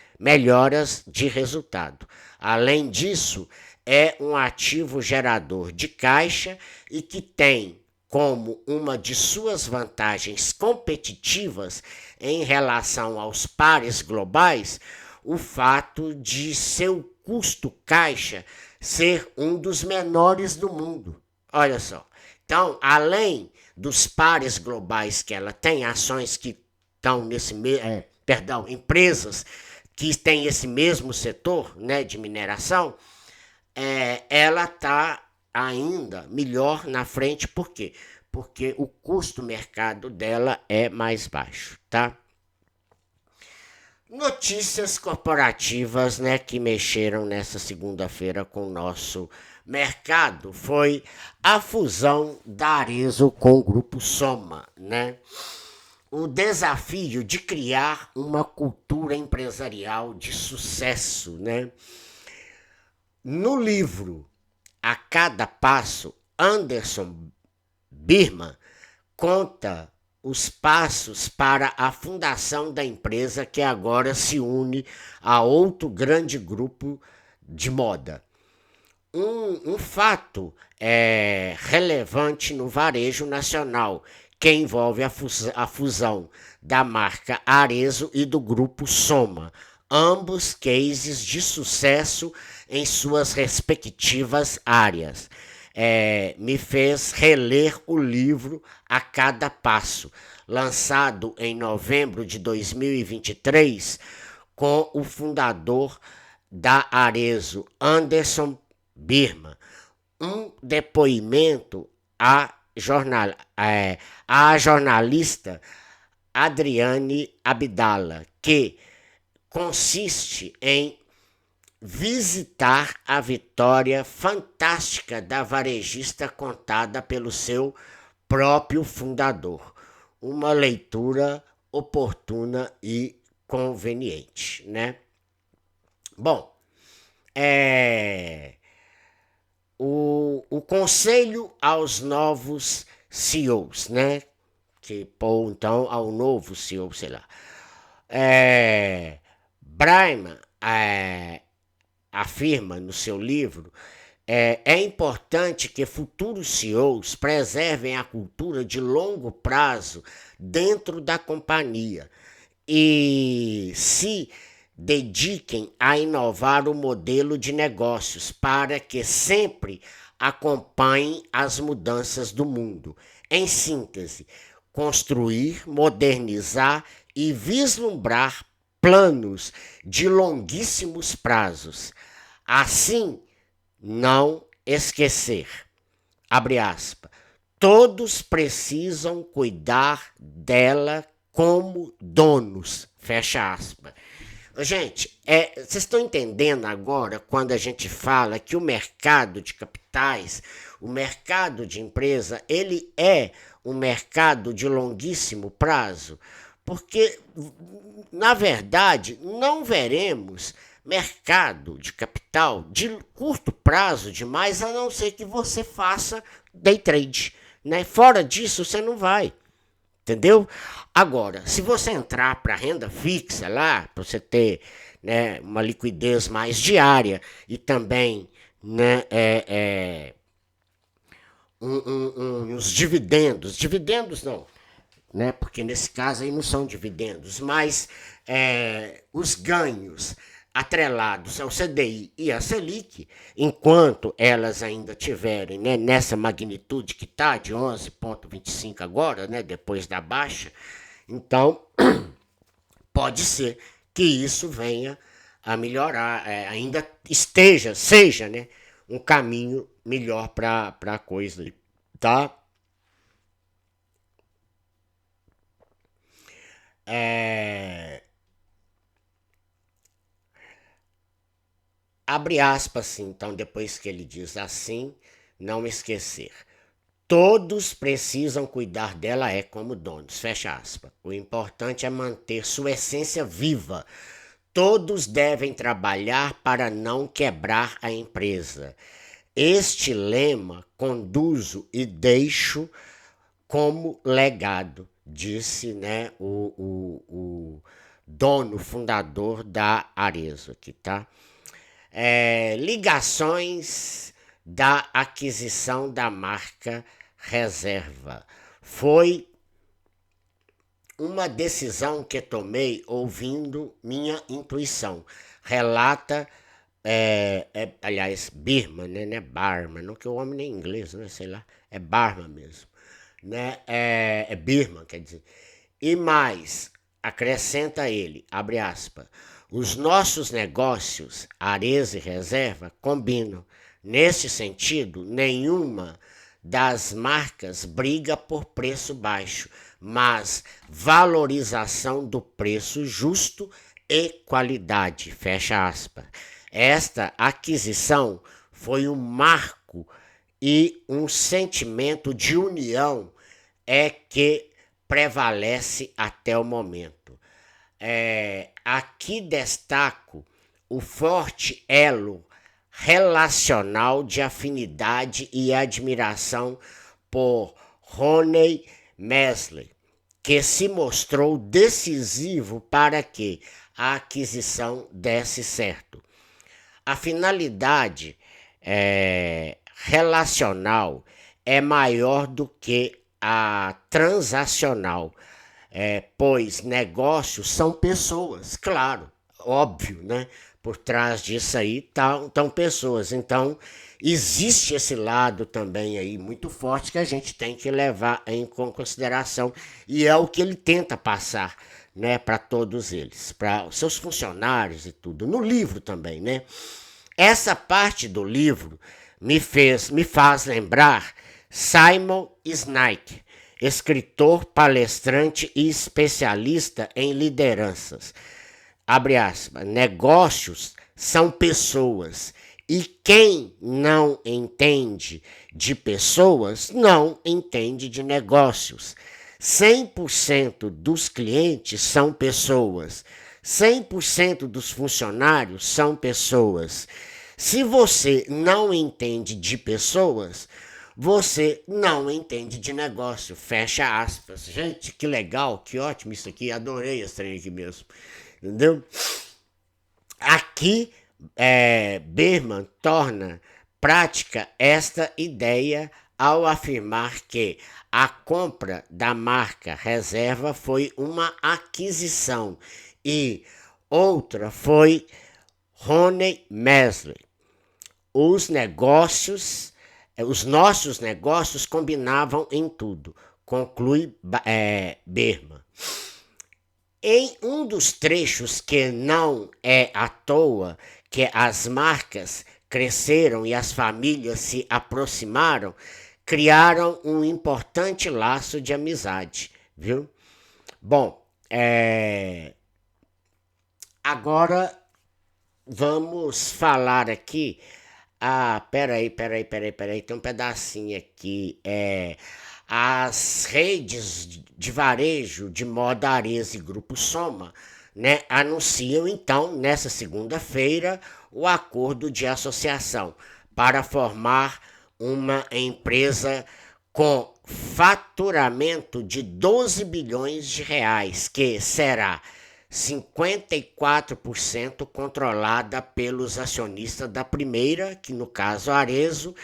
de resultado. Além disso, é um ativo gerador de caixa e que tem como uma de suas vantagens competitivas em relação aos pares globais o fato de seu custo caixa ser um dos menores do mundo. Olha só. Então, além dos pares globais que ela tem, ações que estão empresas que têm esse mesmo setor, né, de mineração, ela está ainda melhor na frente. Por quê? Porque o custo mercado dela é mais baixo, tá? Notícias corporativas, né, que mexeram nessa segunda-feira com o nosso mercado foi a fusão da Arezzo com o Grupo Soma, né? O desafio de criar uma cultura empresarial de sucesso, né? No livro A Cada Passo, Anderson Birman conta os passos para a fundação da empresa que agora se une a outro grande grupo de moda. Um fato relevante no varejo nacional, que envolve a fusão da marca Arezzo e do grupo Soma, ambos cases de sucesso em suas respectivas áreas. Me fez reler o livro A Cada Passo, lançado em novembro de 2023, com o fundador da Arezzo, Anderson Birman, um depoimento à jornalista Adriane Abdala, que consiste em visitar a vitória fantástica da varejista contada pelo seu próprio fundador. Uma leitura oportuna e conveniente, né? Bom, o conselho aos novos CEOs, né? Ou então ao novo CEO, sei lá. Birman afirma no seu livro, é importante que futuros CEOs preservem a cultura de longo prazo dentro da companhia e se dediquem a inovar o modelo de negócios para que sempre acompanhem as mudanças do mundo. Em síntese, construir, modernizar e vislumbrar planos de longuíssimos prazos. Assim, não esquecer, abre aspas, todos precisam cuidar dela como donos, fecha aspas. Gente, vocês estão entendendo agora quando a gente fala que o mercado de capitais, o mercado de empresa, ele é um mercado de longuíssimo prazo? Porque, na verdade, não veremos mercado de capital de curto prazo demais, a não ser que você faça day trade, né? Fora disso, você não vai. Entendeu? Agora, se você entrar para renda fixa lá, para você ter, né, uma liquidez mais diária e também, né, uns dividendos não, né, porque nesse caso aí não são dividendos, mas os ganhos atrelados ao CDI e à Selic, enquanto elas ainda tiverem, né, nessa magnitude que está, de 11,25 agora, né, depois da baixa, então pode ser que isso venha a melhorar, ainda seja, né, um caminho melhor para a coisa, tá? Abre aspas, assim, então, depois que ele diz assim, não esquecer. Todos precisam cuidar dela como donos, fecha aspas. O importante é manter sua essência viva. Todos devem trabalhar para não quebrar a empresa. Este lema conduzo e deixo como legado, disse, né, o dono, fundador da Arezzo aqui, tá? Ligações da aquisição da marca Reserva. Foi uma decisão que tomei ouvindo minha intuição. Relata, aliás, Birman, né? Não é Barman, não que o homem nem inglês, né? Sei lá, é Barman mesmo. Né? É Birman, quer dizer. E mais, acrescenta ele, abre aspas, os nossos negócios, Arezzo e Reserva, combinam. Nesse sentido, nenhuma das marcas briga por preço baixo, mas valorização do preço justo e qualidade, fecha aspas. Esta aquisição foi um marco e um sentimento de união que prevalece até o momento. Aqui destaco o forte elo relacional de afinidade e admiração por Ronnie Mesler, que se mostrou decisivo para que a aquisição desse certo. A finalidade relacional é maior do que a transacional, pois negócios são pessoas, claro, óbvio, né? Por trás disso aí estão pessoas. Então, existe esse lado também aí muito forte que a gente tem que levar em consideração. E é o que ele tenta passar, né, para todos eles, para os seus funcionários e tudo. No livro também, né? Essa parte do livro me faz lembrar Simon Sinek, escritor, palestrante e especialista em lideranças. Abre aspas, negócios são pessoas e quem não entende de pessoas não entende de negócios. 100% dos clientes são pessoas, 100% dos funcionários são pessoas. Se você não entende de pessoas, você não entende de negócio. Fecha aspas. Gente, que legal, que ótimo isso aqui. Adorei esse trem aqui mesmo. Entendeu? Aqui, Berman torna prática esta ideia ao afirmar que a compra da marca reserva foi uma aquisição e outra foi Ronnie Mesley. Os nossos negócios combinavam em tudo, conclui Berman. Em um dos trechos que não é à toa que as marcas cresceram e as famílias se aproximaram, criaram um importante laço de amizade, viu? Bom, agora vamos falar aqui. Peraí, tem um pedacinho aqui. As redes de varejo de moda Arezzo e Grupo Soma, né, anunciam então nessa segunda-feira o acordo de associação para formar uma empresa com faturamento de 12 bilhões de reais, que será 54% controlada pelos acionistas da primeira, que no caso Arezzo,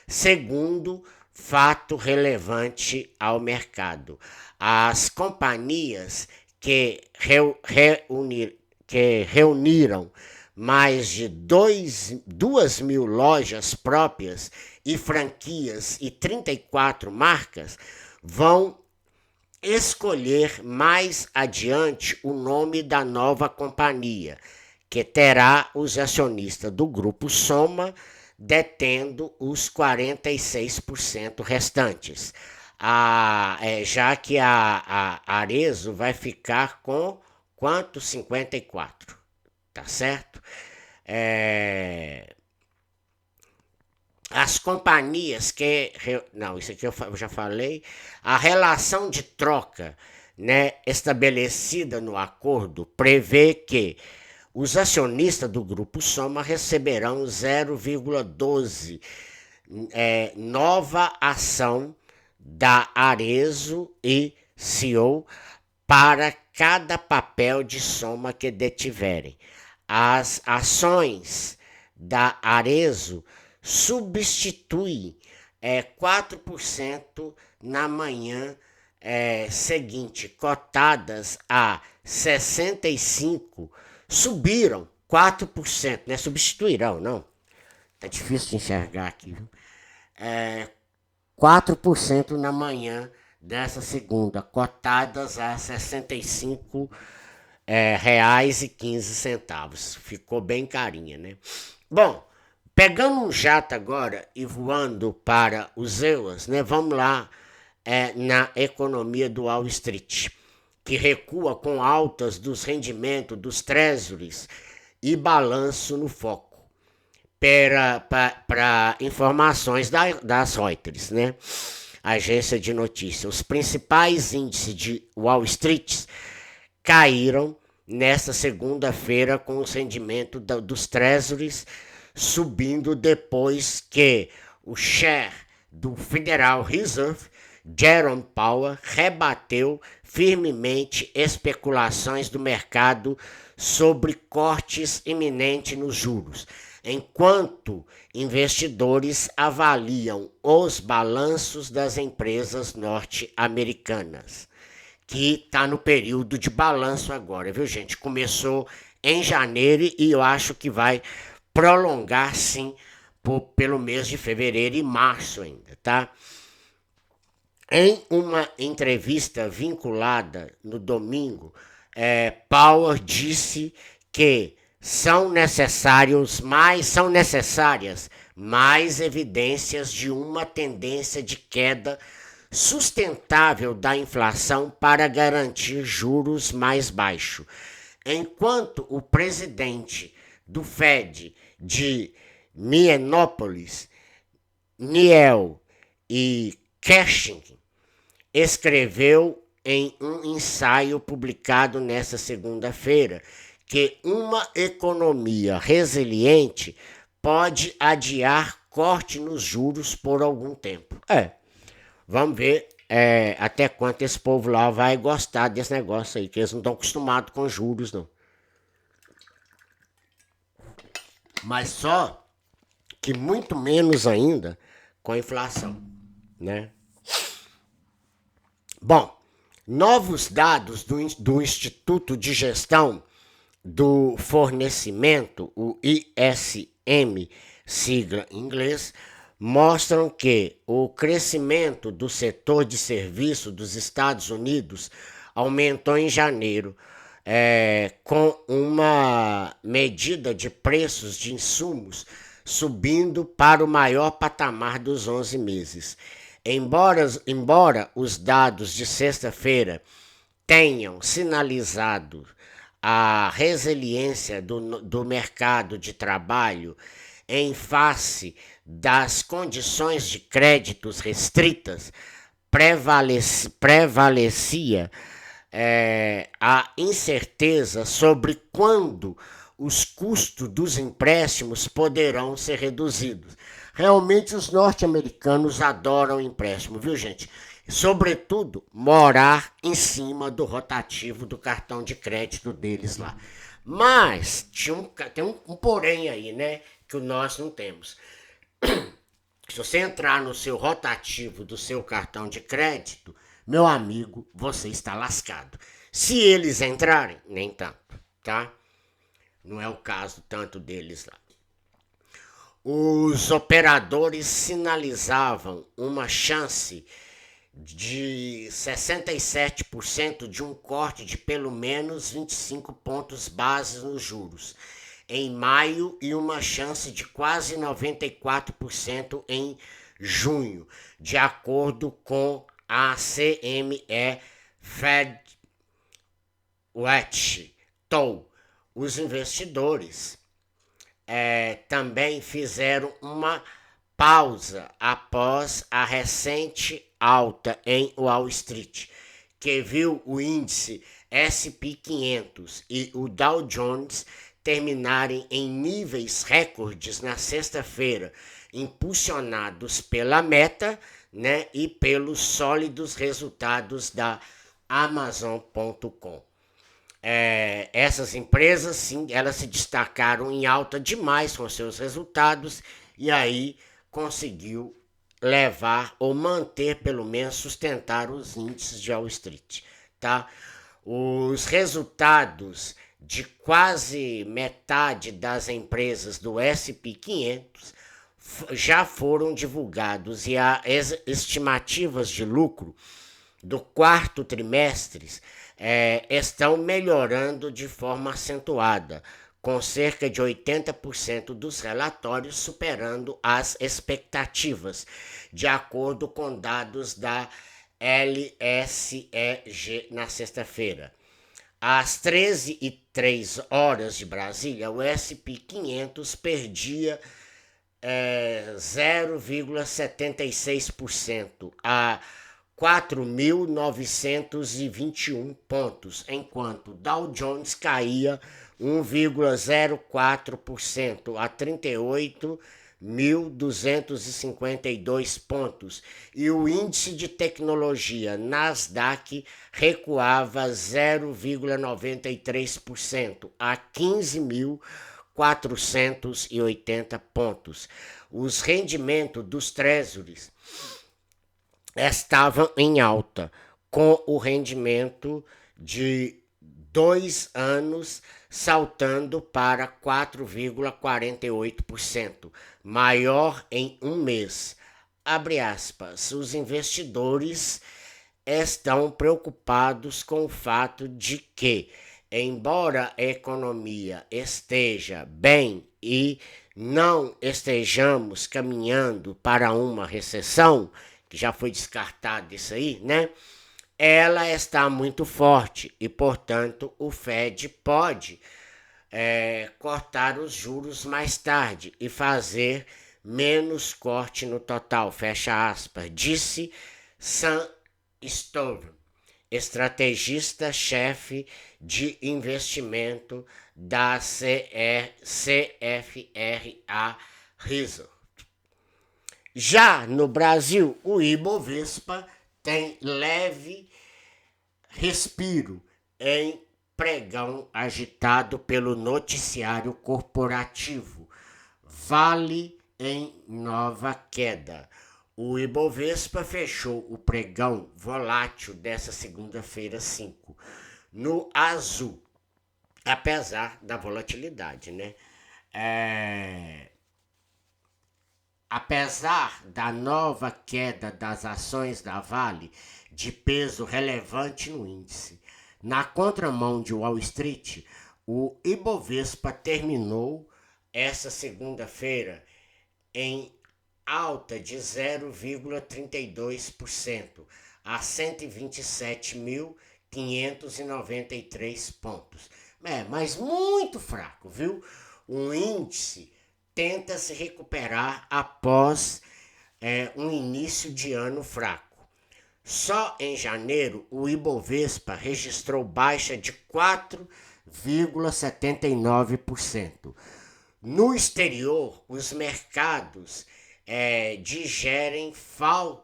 segundo fato relevante ao mercado. As companhias que reuniram mais de 2.000 lojas próprias e franquias e 34 marcas vão escolher mais adiante o nome da nova companhia, que terá os acionistas do Grupo Soma detendo os 46% restantes. Já que a Arezzo vai ficar com quanto? 54%, tá certo? As companhias que... Não, isso aqui eu já falei. A relação de troca, né, estabelecida no acordo prevê que os acionistas do Grupo Soma receberão 0,12 nova ação da Arezzo e CEO para cada papel de Soma que detiverem. As ações da Arezzo substituem 4% na manhã seguinte, cotadas a 65, subiram 4%, não é substituirão, não. Tá difícil de enxergar aqui, viu? 4% na manhã dessa segunda, cotadas a 65 reais e 15 centavos. Ficou bem carinha, né? Bom, pegando um jato agora e voando para os EUAs, né? Vamos lá na economia do Wall Street, que recua com altas dos rendimentos dos treasuries e balanço no foco. Para informações das Reuters, né? Agência de notícias. Os principais índices de Wall Street caíram nesta segunda-feira com os rendimentos dos treasuries subindo depois que o chair do Federal Reserve Jerome Powell rebateu firmemente especulações do mercado sobre cortes iminentes nos juros, enquanto investidores avaliam os balanços das empresas norte-americanas, que está no período de balanço agora, viu, gente? Começou em janeiro e eu acho que vai prolongar, sim, pelo mês de fevereiro e março ainda, tá? Em uma entrevista vinculada no domingo, Powell disse que são necessárias mais evidências de uma tendência de queda sustentável da inflação para garantir juros mais baixos. Enquanto o presidente do Fed de Minneapolis, Neil e Kershin, escreveu em um ensaio publicado nesta segunda-feira que uma economia resiliente pode adiar corte nos juros por algum tempo. Vamos ver até quanto esse povo lá vai gostar desse negócio aí, que eles não estão acostumados com juros, não. Mas só que muito menos ainda com a inflação, né? Bom, novos dados do Instituto de Gestão do Fornecimento, o ISM, sigla em inglês, mostram que o crescimento do setor de serviço dos Estados Unidos aumentou em janeiro, com uma medida de preços de insumos subindo para o maior patamar dos 11 meses. Embora os dados de sexta-feira tenham sinalizado a resiliência do mercado de trabalho em face das condições de créditos restritas, prevalecia a incerteza sobre quando os custos dos empréstimos poderão ser reduzidos. Realmente os norte-americanos adoram empréstimo, viu, gente? Sobretudo, morar em cima do rotativo do cartão de crédito deles lá. Mas tem um porém aí, né? Que nós não temos. Se você entrar no seu rotativo do seu cartão de crédito, meu amigo, você está lascado. Se eles entrarem, nem tanto, tá? Não é o caso tanto deles lá. Os operadores sinalizavam uma chance de 67% de um corte de pelo menos 25 pontos base nos juros em maio e uma chance de quase 94% em junho, de acordo com a CME Fed Watch Tool. Os investidores também fizeram uma pausa após a recente alta em Wall Street, que viu o índice S&P 500 e o Dow Jones terminarem em níveis recordes na sexta-feira, impulsionados pela Meta, né, e pelos sólidos resultados da Amazon.com. Essas empresas, sim, elas se destacaram em alta demais com seus resultados e aí conseguiu levar ou manter, pelo menos sustentar os índices de Wall Street, tá? Os resultados de quase metade das empresas do S&P 500 já foram divulgados e as estimativas de lucro do quarto trimestre estão melhorando de forma acentuada, com cerca de 80% dos relatórios superando as expectativas, de acordo com dados da LSEG na sexta-feira. Às 13h03 de Brasília, o S&P 500 perdia 0,76% a 4.921 pontos, enquanto Dow Jones caía 1,04% a 38.000 1.252 pontos, e o índice de tecnologia Nasdaq recuava 0,93% a 15.480 pontos. Os rendimentos dos treasuries estavam em alta, com o rendimento de 2 anos saltando para 4,48%, maior em um mês. Abre aspas, os investidores estão preocupados com o fato de que, embora a economia esteja bem e não estejamos caminhando para uma recessão, que já foi descartado isso aí, né? Ela está muito forte e, portanto, o Fed pode cortar os juros mais tarde e fazer menos corte no total, fecha aspas, disse Sam Storm, estrategista-chefe de investimento da CFRA Research. Já no Brasil, o Ibovespa tem leve respiro em pregão agitado pelo noticiário corporativo. Vale em nova queda. O Ibovespa fechou o pregão volátil dessa segunda-feira 5 no azul, apesar da volatilidade, né? Apesar da nova queda das ações da Vale, de peso relevante no índice, na contramão de Wall Street, o Ibovespa terminou essa segunda-feira em alta de 0,32% a 127.593 pontos. Mas muito fraco, viu? O índice tenta se recuperar após um início de ano fraco. Só em janeiro, o Ibovespa registrou baixa de 4,79%. No exterior, os mercados digerem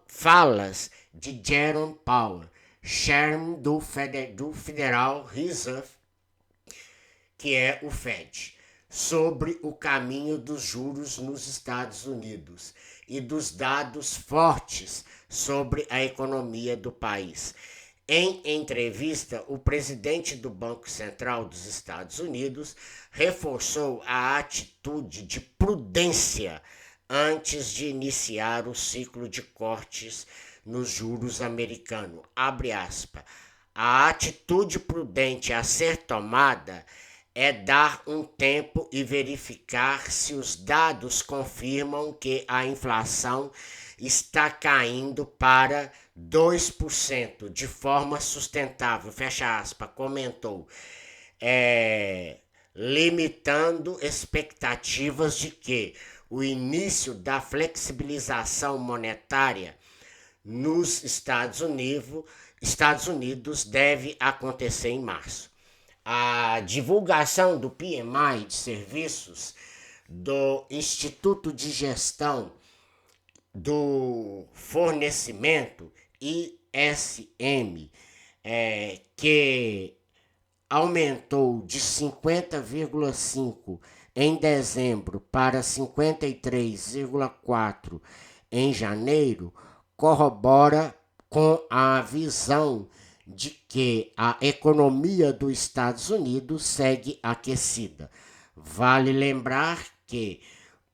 falas de Jerome Powell, chairman do Federal Reserve, que é o Fed, sobre o caminho dos juros nos Estados Unidos e dos dados fortes sobre a economia do país. Em entrevista, o presidente do Banco Central dos Estados Unidos reforçou a atitude de prudência antes de iniciar o ciclo de cortes nos juros americanos. Abre aspas. A atitude prudente a ser tomada é dar um tempo e verificar se os dados confirmam que a inflação está caindo para 2% de forma sustentável, fecha aspas, comentou, limitando expectativas de que o início da flexibilização monetária nos Estados Unidos deve acontecer em março. A divulgação do PMI de serviços do Instituto de Gestão do Fornecimento, ISM, que aumentou de 50,5 em dezembro para 53,4 em janeiro, corrobora com a visão de que a economia dos Estados Unidos segue aquecida. Vale lembrar que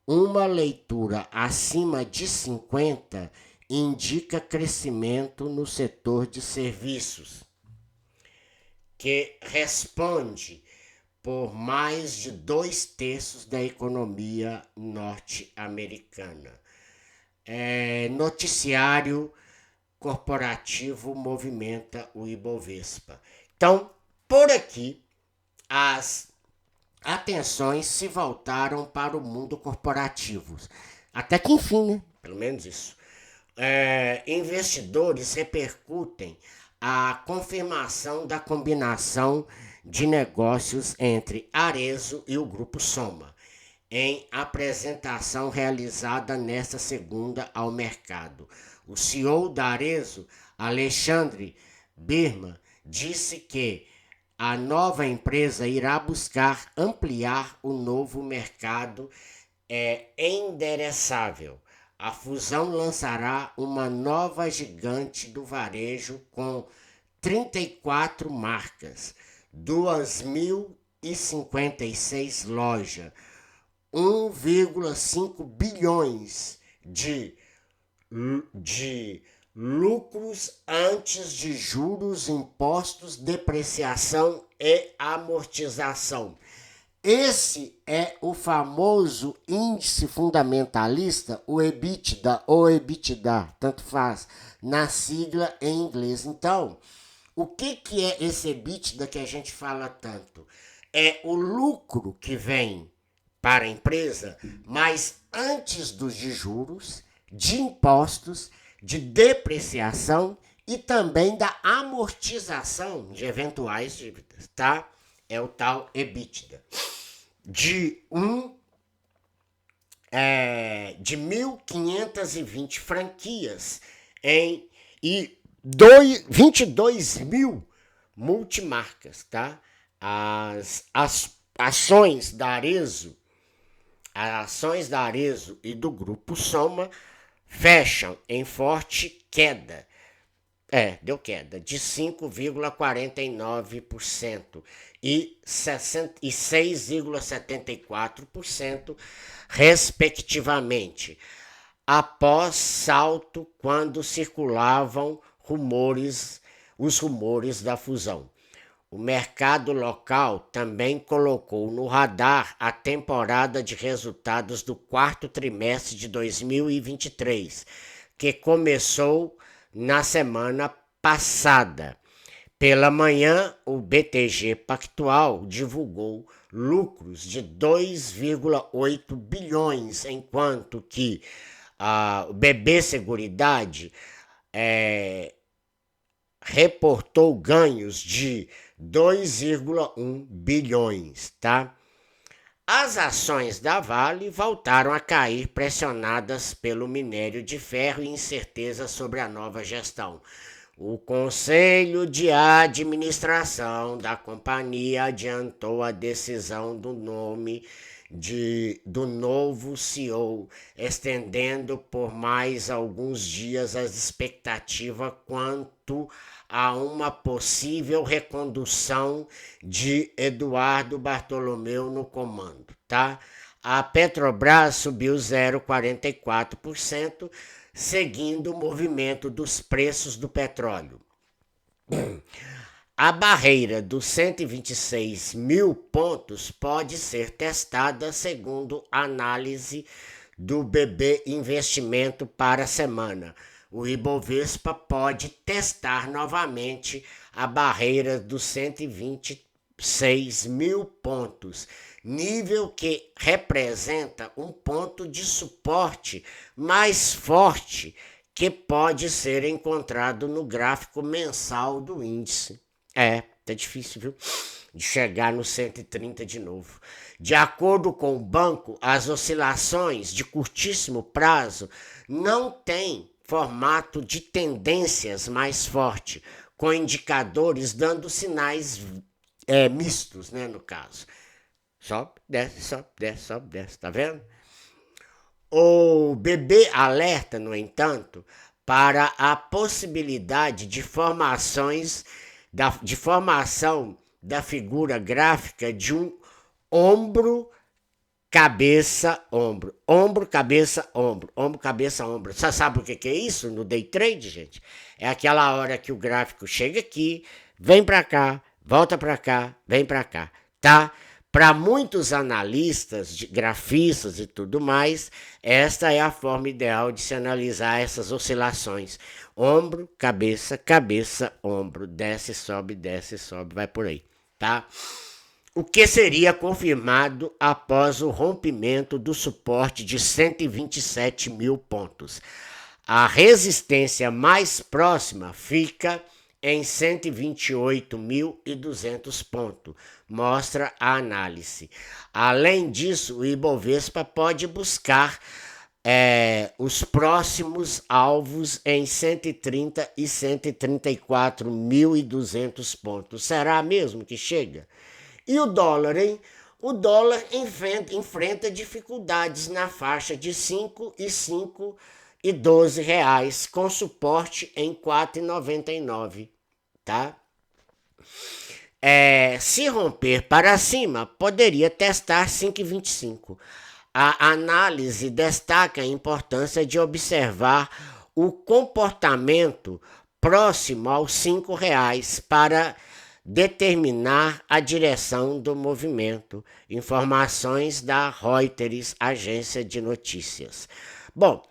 uma leitura acima de 50 indica crescimento no setor de serviços, que responde por mais de 2/3 da economia norte-americana. Noticiário corporativo movimenta o Ibovespa. Então, por aqui, as atenções se voltaram para o mundo corporativo. Até que enfim, né? Pelo menos isso. Investidores repercutem a confirmação da combinação de negócios entre Arezzo e o Grupo Soma. em apresentação realizada nesta segunda ao mercado. O CEO da Arezzo, Alexandre Birman, disse que a nova empresa irá buscar ampliar o novo mercado endereçável. A fusão lançará uma nova gigante do varejo com 34 marcas, 2.056 lojas, 1,5 bilhões de lucros antes de juros, impostos, depreciação e amortização. Esse é o famoso índice fundamentalista, o EBITDA ou EBITDA, tanto faz, na sigla em inglês. Então, o que é esse EBITDA que a gente fala tanto? É o lucro que vem para a empresa, mas antes dos de juros, de impostos, de depreciação e também da amortização de eventuais dívidas, tá? É o tal EBITDA. De 1.520 franquias e 22 mil multimarcas, tá? As ações da Arezzo, e do Grupo Soma fecham em forte queda. Deu queda de 5,49% e 6,74%, respectivamente, após salto quando circulavam os rumores da fusão. O mercado local também colocou no radar a temporada de resultados do quarto trimestre de 2023, que começou na semana passada. Pela manhã, o BTG Pactual divulgou lucros de 2,8 bilhões, enquanto que o BB Seguridade reportou ganhos de 2,1 bilhões, tá? As ações da Vale voltaram a cair pressionadas pelo minério de ferro e incerteza sobre a nova gestão. O Conselho de Administração da companhia adiantou a decisão do nome do novo CEO, estendendo por mais alguns dias as expectativas quanto a uma possível recondução de Eduardo Bartolomeu no comando, tá? A Petrobras subiu 0,44%, seguindo o movimento dos preços do petróleo. A barreira dos 126 mil pontos pode ser testada, segundo análise do BB Investimento para a semana. O Ibovespa pode testar novamente a barreira dos 126 mil pontos, nível que representa um ponto de suporte mais forte que pode ser encontrado no gráfico mensal do índice. Tá difícil, viu? De chegar no 130 de novo. De acordo com o banco, as oscilações de curtíssimo prazo não têm formato de tendências mais forte, com indicadores dando sinais mistos, né, no caso. Sobe, desce, tá vendo? O BB alerta, no entanto, para a possibilidade de formação da figura gráfica de um ombro, cabeça, ombro. Ombro, cabeça, ombro. Ombro, cabeça, ombro. Você sabe o que é isso no day trade, gente? É aquela hora que o gráfico chega aqui, vem para cá, volta para cá, vem para cá, tá? Para muitos analistas, grafistas e tudo mais, esta é a forma ideal de se analisar essas oscilações. Ombro, cabeça, cabeça, ombro. Desce, sobe, vai por aí, tá? O que seria confirmado após o rompimento do suporte de 127 mil pontos. A resistência mais próxima fica em 128.200 pontos, mostra a análise. Além disso, o Ibovespa pode buscar os próximos alvos em 130 e 134.200 pontos. Será mesmo que chega? E o dólar, hein? O dólar enfrenta dificuldades na faixa de 5,12 reais, com suporte em 4,99, tá? Se romper para cima, poderia testar 5,25. A análise destaca a importância de observar o comportamento próximo aos R$ 5 para determinar a direção do movimento. Informações da Reuters, agência de notícias. Bom,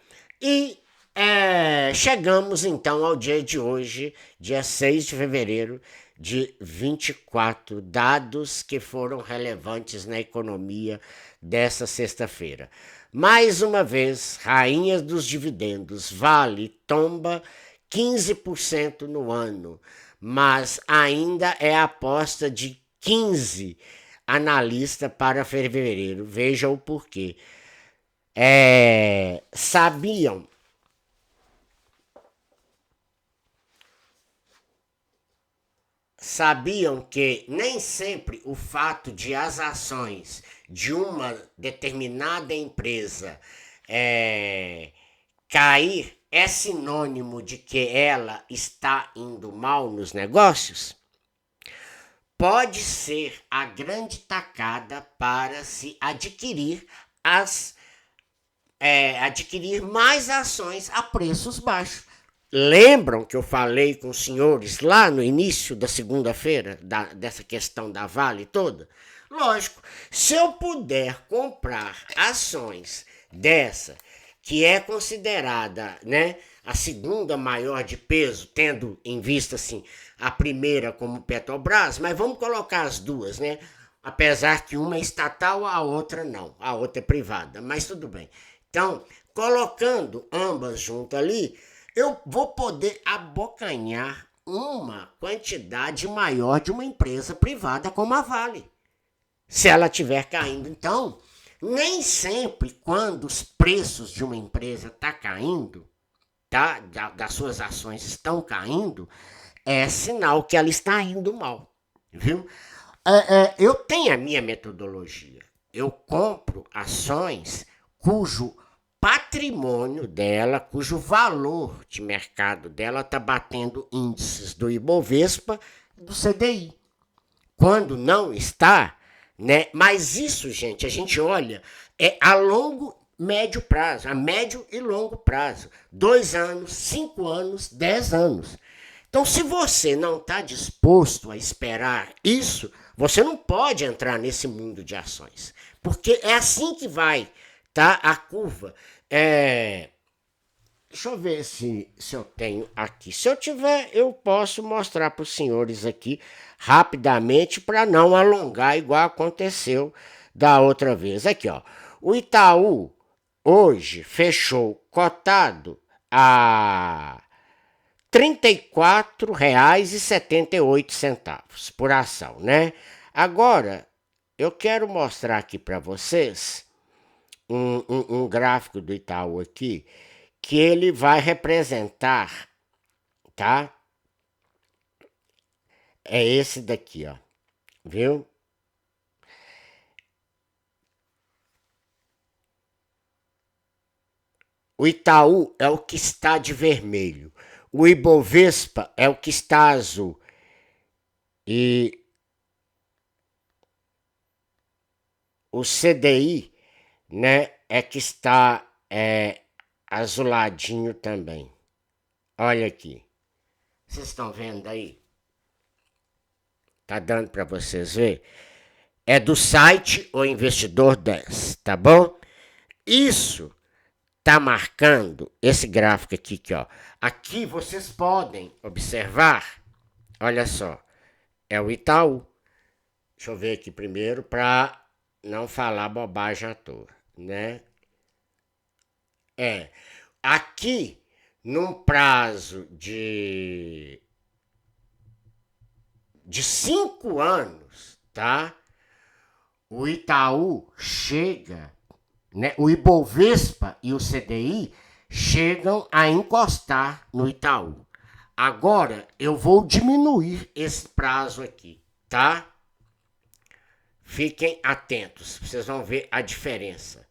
e chegamos então ao dia de hoje, dia 6 de fevereiro de 24, dados que foram relevantes na economia dessa sexta-feira. Mais uma vez, rainhas dos dividendos, Vale tomba 15% no ano, mas ainda é a aposta de 15 analistas para fevereiro. Veja o porquê. Sabiam que nem sempre o fato de as ações de uma determinada empresa cair é sinônimo de que ela está indo mal nos negócios? Pode ser a grande tacada para se adquirir adquirir mais ações a preços baixos. Lembram que eu falei com os senhores lá no início da segunda-feira dessa questão da Vale toda? Lógico, se eu puder comprar ações dessa, que é considerada, né, a segunda maior de peso, tendo em vista assim a primeira como Petrobras, mas vamos colocar as duas, né? Apesar que uma é estatal, a outra não, a outra é privada, mas tudo bem. Então, colocando ambas juntas ali, eu vou poder abocanhar uma quantidade maior de uma empresa privada como a Vale, se ela estiver caindo. Então, nem sempre quando os preços de uma empresa estão caindo, tá? Das suas ações estão caindo, é sinal que ela está indo mal, viu? Eu tenho a minha metodologia. Eu compro ações cujo patrimônio dela, cujo valor de mercado dela está batendo índices do Ibovespa e do CDI. Quando não está, né? Mas isso, gente, a gente olha a longo, médio prazo, a médio e longo prazo. 2 anos, 5 anos, 10 anos. Então, se você não está disposto a esperar isso, você não pode entrar nesse mundo de ações. Porque é assim que vai, tá? A curva. Deixa eu ver se eu tenho aqui. Se eu tiver, eu posso mostrar para os senhores aqui rapidamente para não alongar igual aconteceu da outra vez. Aqui, ó. O Itaú hoje fechou cotado a R$ 34,78 por ação, né? Agora, eu quero mostrar aqui para vocês um gráfico do Itaú aqui, que ele vai representar, tá? É esse daqui, ó. Viu? O Itaú é o que está de vermelho. O Ibovespa é o que está azul. E o CDI, né, é que está azuladinho também. Olha aqui. Vocês estão vendo aí? Tá dando para vocês ver? É do site O Investidor 10, tá bom? Isso tá marcando esse gráfico aqui, ó. Aqui vocês podem observar, olha só, é o Itaú. Deixa eu ver aqui primeiro para não falar bobagem à toa, né? Aqui, num prazo de de 5 anos, tá? O Itaú chega, né? O Ibovespa e o CDI chegam a encostar no Itaú. Agora eu vou diminuir esse prazo aqui, tá? Fiquem atentos, vocês vão ver a diferença.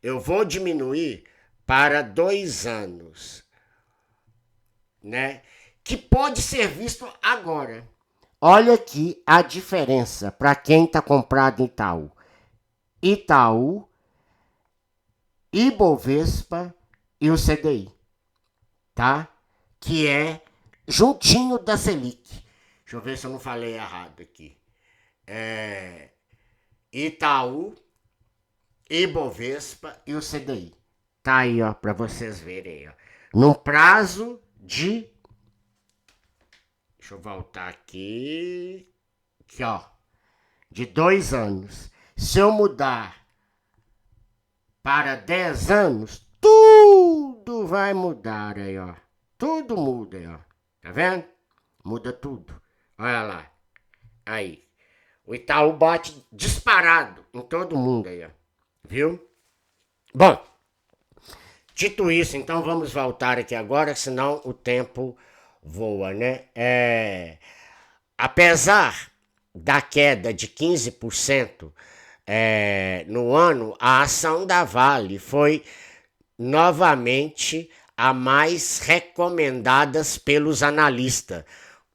Eu vou diminuir para 2 anos, né? Que pode ser visto agora. Olha aqui a diferença para quem está comprado em Itaú. Itaú, Ibovespa e o CDI, tá? Que é juntinho da Selic. Deixa eu ver se eu não falei errado aqui. Itaú, Ibovespa e o CDI. Tá aí, ó, para vocês verem, ó. Num prazo de... Deixa eu voltar aqui. Aqui, ó. De 2 anos. Se eu mudar para 10 anos, tudo vai mudar aí, ó. Tudo muda aí, ó. Tá vendo? Muda tudo. Olha lá. Aí. O Itaú bate disparado em todo mundo aí, ó. Viu? Bom, dito isso, então vamos voltar aqui agora, senão o tempo voa, né? Apesar da queda de 15% no ano, a ação da Vale foi novamente a mais recomendada pelos analistas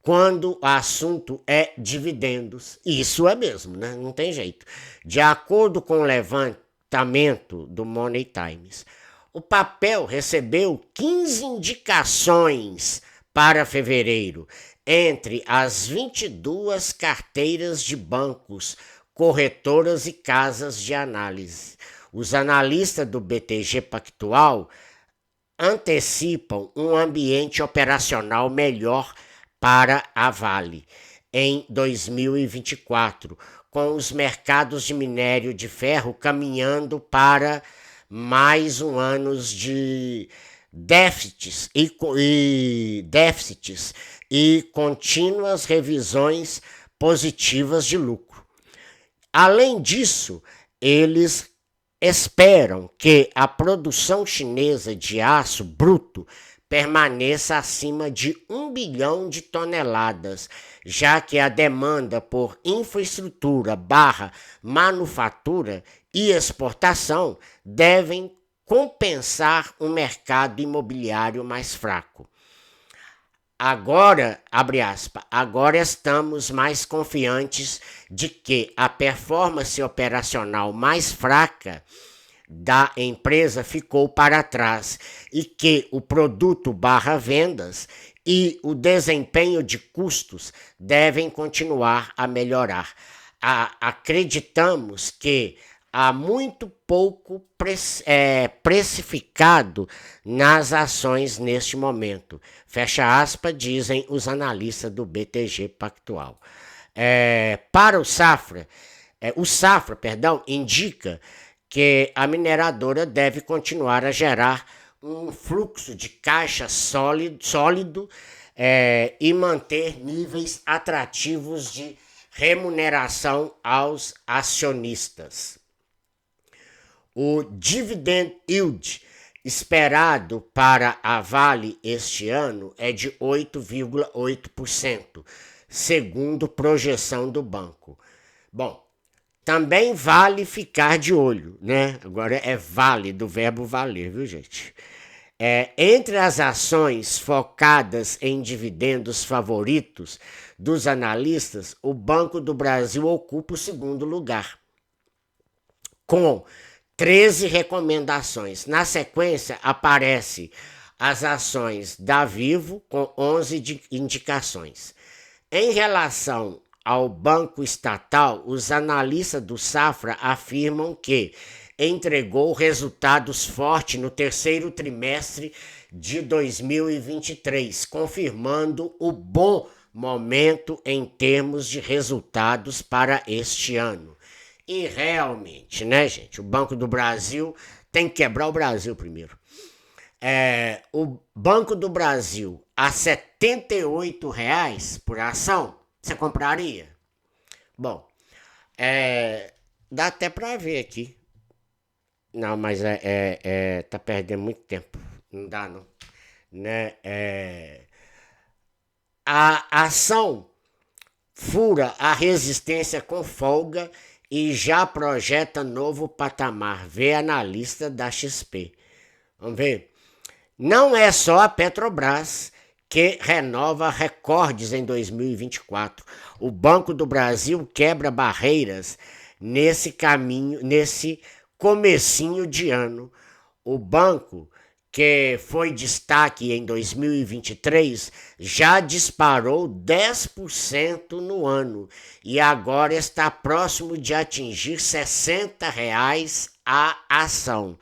quando o assunto é dividendos. Isso é mesmo, né? Não tem jeito. De acordo com o levantamento do Money Times, o papel recebeu 15 indicações para fevereiro, entre as 22 carteiras de bancos, corretoras e casas de análise. Os analistas do BTG Pactual antecipam um ambiente operacional melhor para a Vale em 2024, com os mercados de minério de ferro caminhando para mais um ano de déficits e contínuas revisões positivas de lucro. Além disso, eles esperam que a produção chinesa de aço bruto permaneça acima de 1 bilhão de toneladas, já que a demanda por infraestrutura manufatura e exportação devem compensar um mercado imobiliário mais fraco. Agora, abre aspas, agora estamos mais confiantes de que a performance operacional mais fraca da empresa ficou para trás e que o produto /vendas e o desempenho de custos devem continuar a melhorar. Acreditamos que há muito pouco precificado nas ações neste momento. Fecha aspas, dizem os analistas do BTG Pactual. Para o Safra, indica que a mineradora deve continuar a gerar um fluxo de caixa sólido e manter níveis atrativos de remuneração aos acionistas. O dividend yield esperado para a Vale este ano é de 8,8%, segundo projeção do banco. Bom, também vale ficar de olho, né? Agora é vale, do verbo valer, viu, gente? Entre as ações focadas em dividendos favoritos dos analistas, o Banco do Brasil ocupa o segundo lugar, com 13 recomendações. Na sequência, aparece as ações da Vivo, com 11 indicações. Em relação ao banco estatal, os analistas do Safra afirmam que entregou resultados fortes no terceiro trimestre de 2023, confirmando o bom momento em termos de resultados para este ano. E realmente, né, gente, o Banco do Brasil tem que quebrar o Brasil primeiro. O Banco do Brasil a R$ 78 por ação, Você compraria? Bom, dá até pra ver aqui. Não, mas tá perdendo muito tempo. Não dá, não. Né? A ação fura a resistência com folga e já projeta novo patamar, vê analista da XP. Vamos ver. Não é só a Petrobras que renova recordes em 2024. O Banco do Brasil quebra barreiras nesse caminho, nesse comecinho de ano. O banco, que foi destaque em 2023, já disparou 10% no ano e agora está próximo de atingir R$ 60 a ação.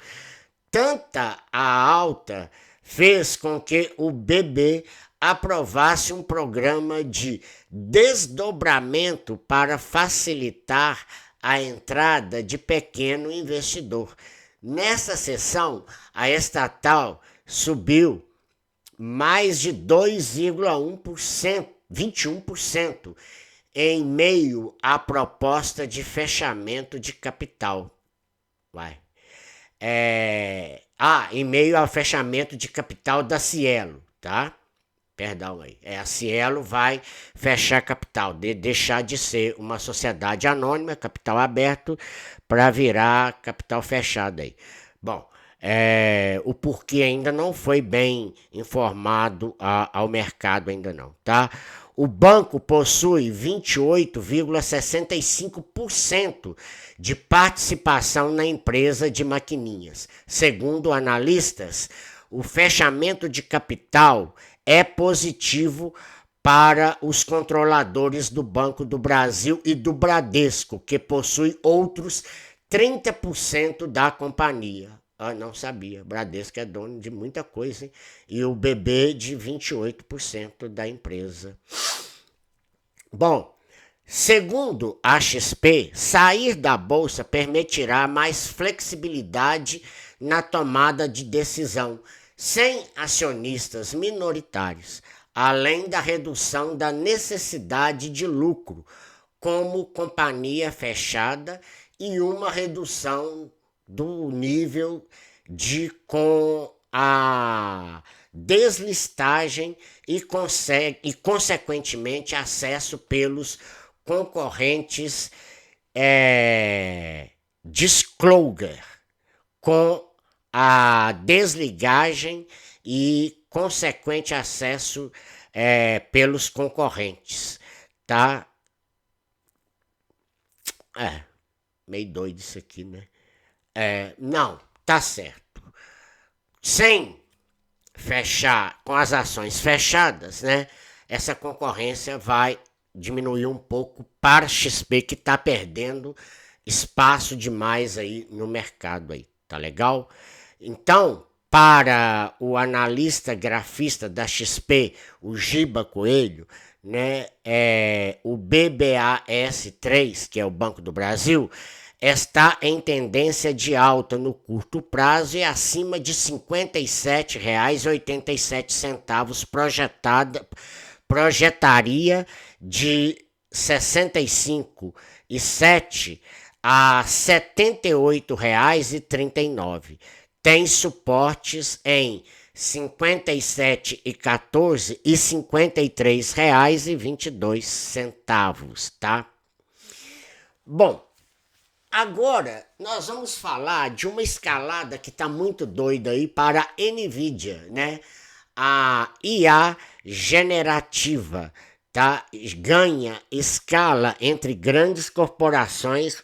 Tanta a alta fez com que o BB aprovasse um programa de desdobramento para facilitar a entrada de pequeno investidor. Nessa sessão, a estatal subiu mais de 2,1%, 21%, em meio à proposta de fechamento de capital. Em meio ao fechamento de capital da Cielo, tá? Perdão aí. A Cielo vai fechar capital, deixar de ser uma sociedade anônima, capital aberto, para virar capital fechado aí. Bom, o porquê ainda não foi bem informado ao mercado ainda não, tá? O banco possui 28,65% de participação na empresa de maquininhas. Segundo analistas, o fechamento de capital é positivo para os controladores do Banco do Brasil e do Bradesco, que possui outros 30% da companhia. Não sabia. Bradesco é dono de muita coisa, hein? E o BB de 28% da empresa. Bom, segundo a XP, sair da bolsa permitirá mais flexibilidade na tomada de decisão, sem acionistas minoritários, além da redução da necessidade de lucro, como companhia fechada, e uma redução do nível com a deslistagem e consequentemente acesso pelos concorrentes disclosure, com a desligagem e consequente acesso pelos concorrentes, tá? Meio doido isso aqui, né? Não, tá certo. Sem fechar, com as ações fechadas, né? Essa concorrência vai diminuir um pouco para a XP, que está perdendo espaço demais aí no mercado aí, tá legal? Então, para o analista grafista da XP, o Giba Coelho, né, o BBAS3, que é o Banco do Brasil, está em tendência de alta no curto prazo e acima de R$ 57,87 projetaria de R$ 65,07 a R$ 78,39. Tem suportes em R$ 57,14 e R$ 53,22, tá? Bom, agora nós vamos falar de uma escalada que está muito doida aí para a NVIDIA, né? A IA generativa, tá? Ganha escala entre grandes corporações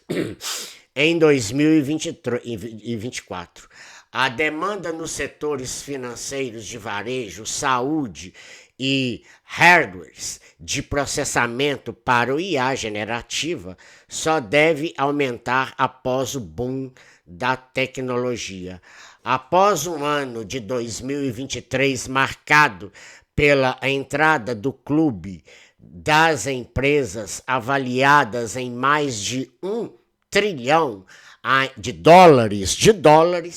em 2024. A demanda nos setores financeiros de varejo, saúde e hardwares de processamento para o IA generativa só deve aumentar após o boom da tecnologia. Após um ano de 2023 marcado pela entrada do clube das empresas avaliadas em mais de 1 trilhão de dólares,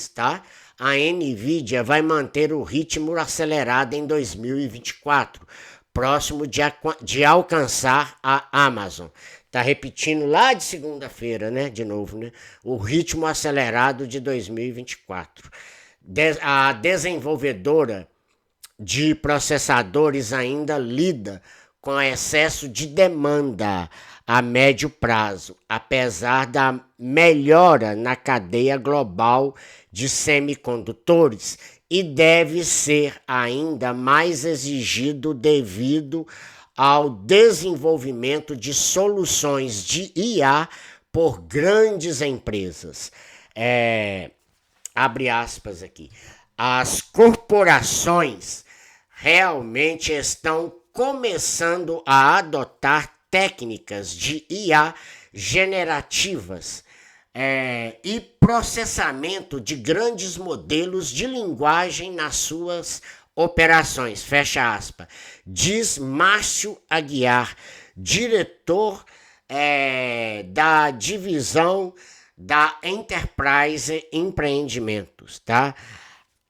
tá? A NVIDIA vai manter o ritmo acelerado em 2024, próximo de alcançar a Amazon. Tá repetindo lá de segunda-feira, né? De novo, né? O ritmo acelerado de 2024. A desenvolvedora de processadores ainda lida com excesso de demanda a médio prazo, apesar da melhora na cadeia global de semicondutores, e deve ser ainda mais exigido devido ao desenvolvimento de soluções de IA por grandes empresas. Abre aspas aqui. As corporações realmente estão começando a adotar técnicas de IA generativas e processamento de grandes modelos de linguagem nas suas operações, fecha aspas, diz Márcio Aguiar, diretor da divisão da Enterprise Empreendimentos, tá?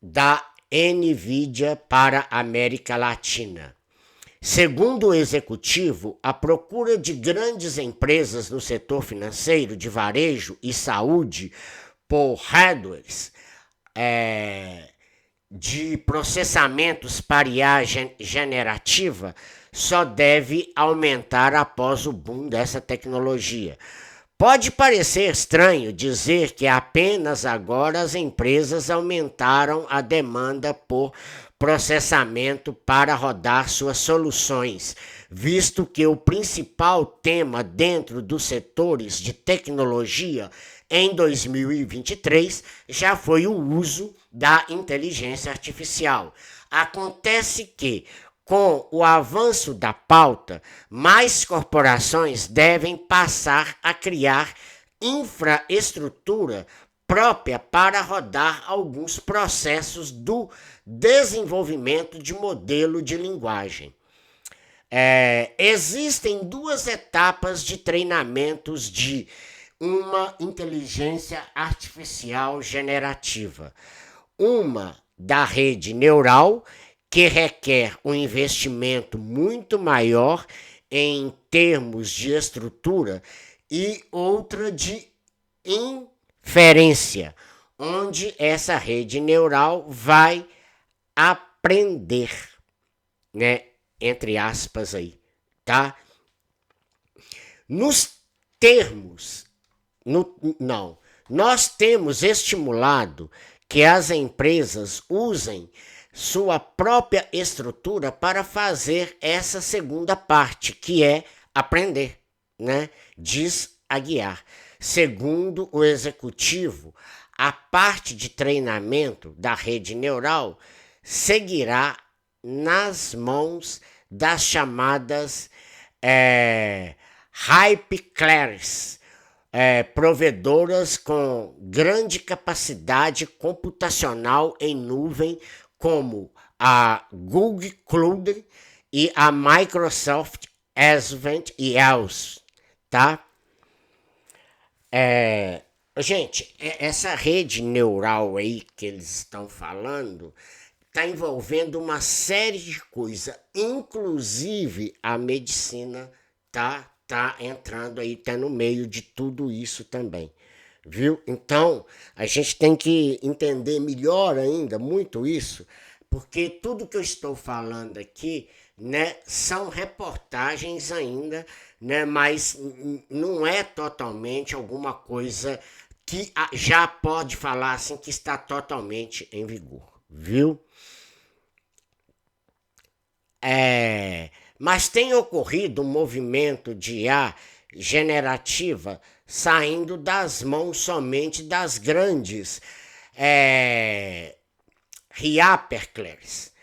Da NVIDIA para a América Latina. Segundo o executivo, a procura de grandes empresas no setor financeiro, de varejo e saúde por hardwares de processamentos para IA generativa só deve aumentar após o boom dessa tecnologia. Pode parecer estranho dizer que apenas agora as empresas aumentaram a demanda por processamento para rodar suas soluções, visto que o principal tema dentro dos setores de tecnologia em 2023 já foi o uso da inteligência artificial. Acontece que, com o avanço da pauta, mais corporações devem passar a criar infraestrutura própria para rodar alguns processos do desenvolvimento de modelo de linguagem. Existem duas etapas de treinamentos de uma inteligência artificial generativa. Uma da rede neural, que requer um investimento muito maior em termos de estrutura, e outra de inferência, onde essa rede neural vai aprender, né? Entre aspas aí, tá? Nós temos estimulado que as empresas usem sua própria estrutura para fazer essa segunda parte, que é aprender, né? Diz Aguiar. Segundo o executivo, a parte de treinamento da rede neural seguirá nas mãos das chamadas hyperclares, provedoras com grande capacidade computacional em nuvem, como a Google Cloud e a Microsoft Azure e else, tá? Gente, essa rede neural aí que eles estão falando está envolvendo uma série de coisas, inclusive a medicina tá entrando aí, tá no meio de tudo isso também, viu? Então, a gente tem que entender melhor ainda muito isso, porque tudo que eu estou falando aqui, né, são reportagens ainda, né, mas não é totalmente alguma coisa que já pode falar assim que está totalmente em vigor, viu? Mas tem ocorrido um movimento de IA generativa saindo das mãos somente das grandes hyperclares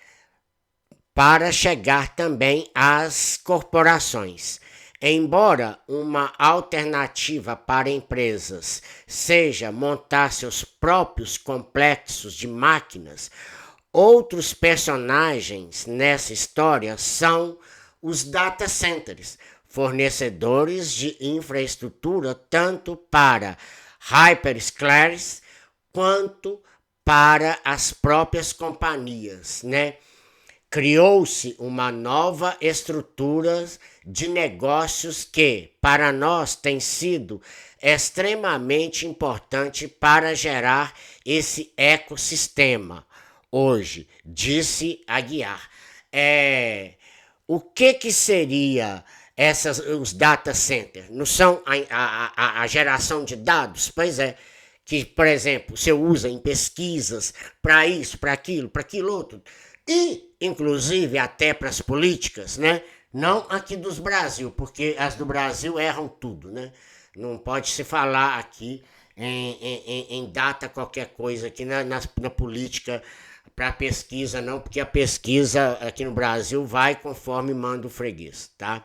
para chegar também às corporações. Embora uma alternativa para empresas seja montar seus próprios complexos de máquinas, outros personagens nessa história são os data centers, fornecedores de infraestrutura tanto para hyperscalers quanto para as próprias companhias, né? criou-se uma nova estrutura de negócios que, para nós, tem sido extremamente importante para gerar esse ecossistema. Hoje, disse Aguiar. O que seria os data centers? Não são a geração de dados? Pois é. Que, por exemplo, você usa em pesquisas para isso, para aquilo outro. E, inclusive, até para as políticas, né? Não aqui dos Brasil, porque as do Brasil erram tudo, né? Não pode se falar aqui em data qualquer coisa aqui na política para pesquisa, não, porque a pesquisa aqui no Brasil vai conforme manda o freguês, tá?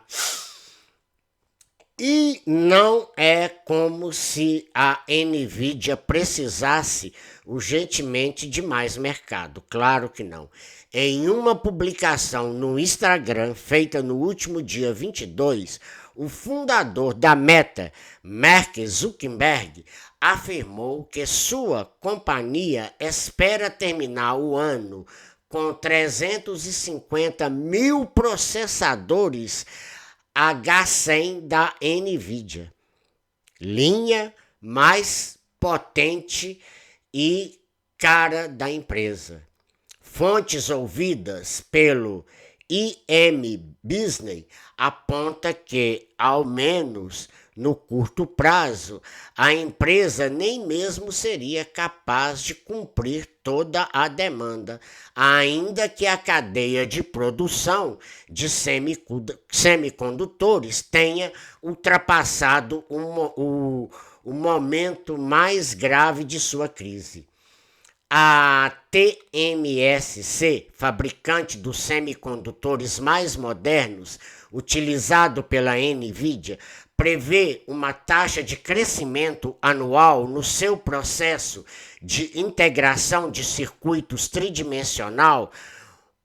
E não é como se a Nvidia precisasse urgentemente de mais mercado, claro que não. Em uma publicação no Instagram feita no último dia 22, o fundador da Meta, Mark Zuckerberg, afirmou que sua companhia espera terminar o ano com 350 mil processadores H100 da Nvidia, linha mais potente e cara da empresa. Fontes ouvidas pelo IM Business aponta que, ao menos no curto prazo, a empresa nem mesmo seria capaz de cumprir toda a demanda, ainda que a cadeia de produção de semicondutores tenha ultrapassado o momento mais grave de sua crise. A TSMC, fabricante dos semicondutores mais modernos, utilizado pela Nvidia, prevê uma taxa de crescimento anual no seu processo de integração de circuitos tridimensional,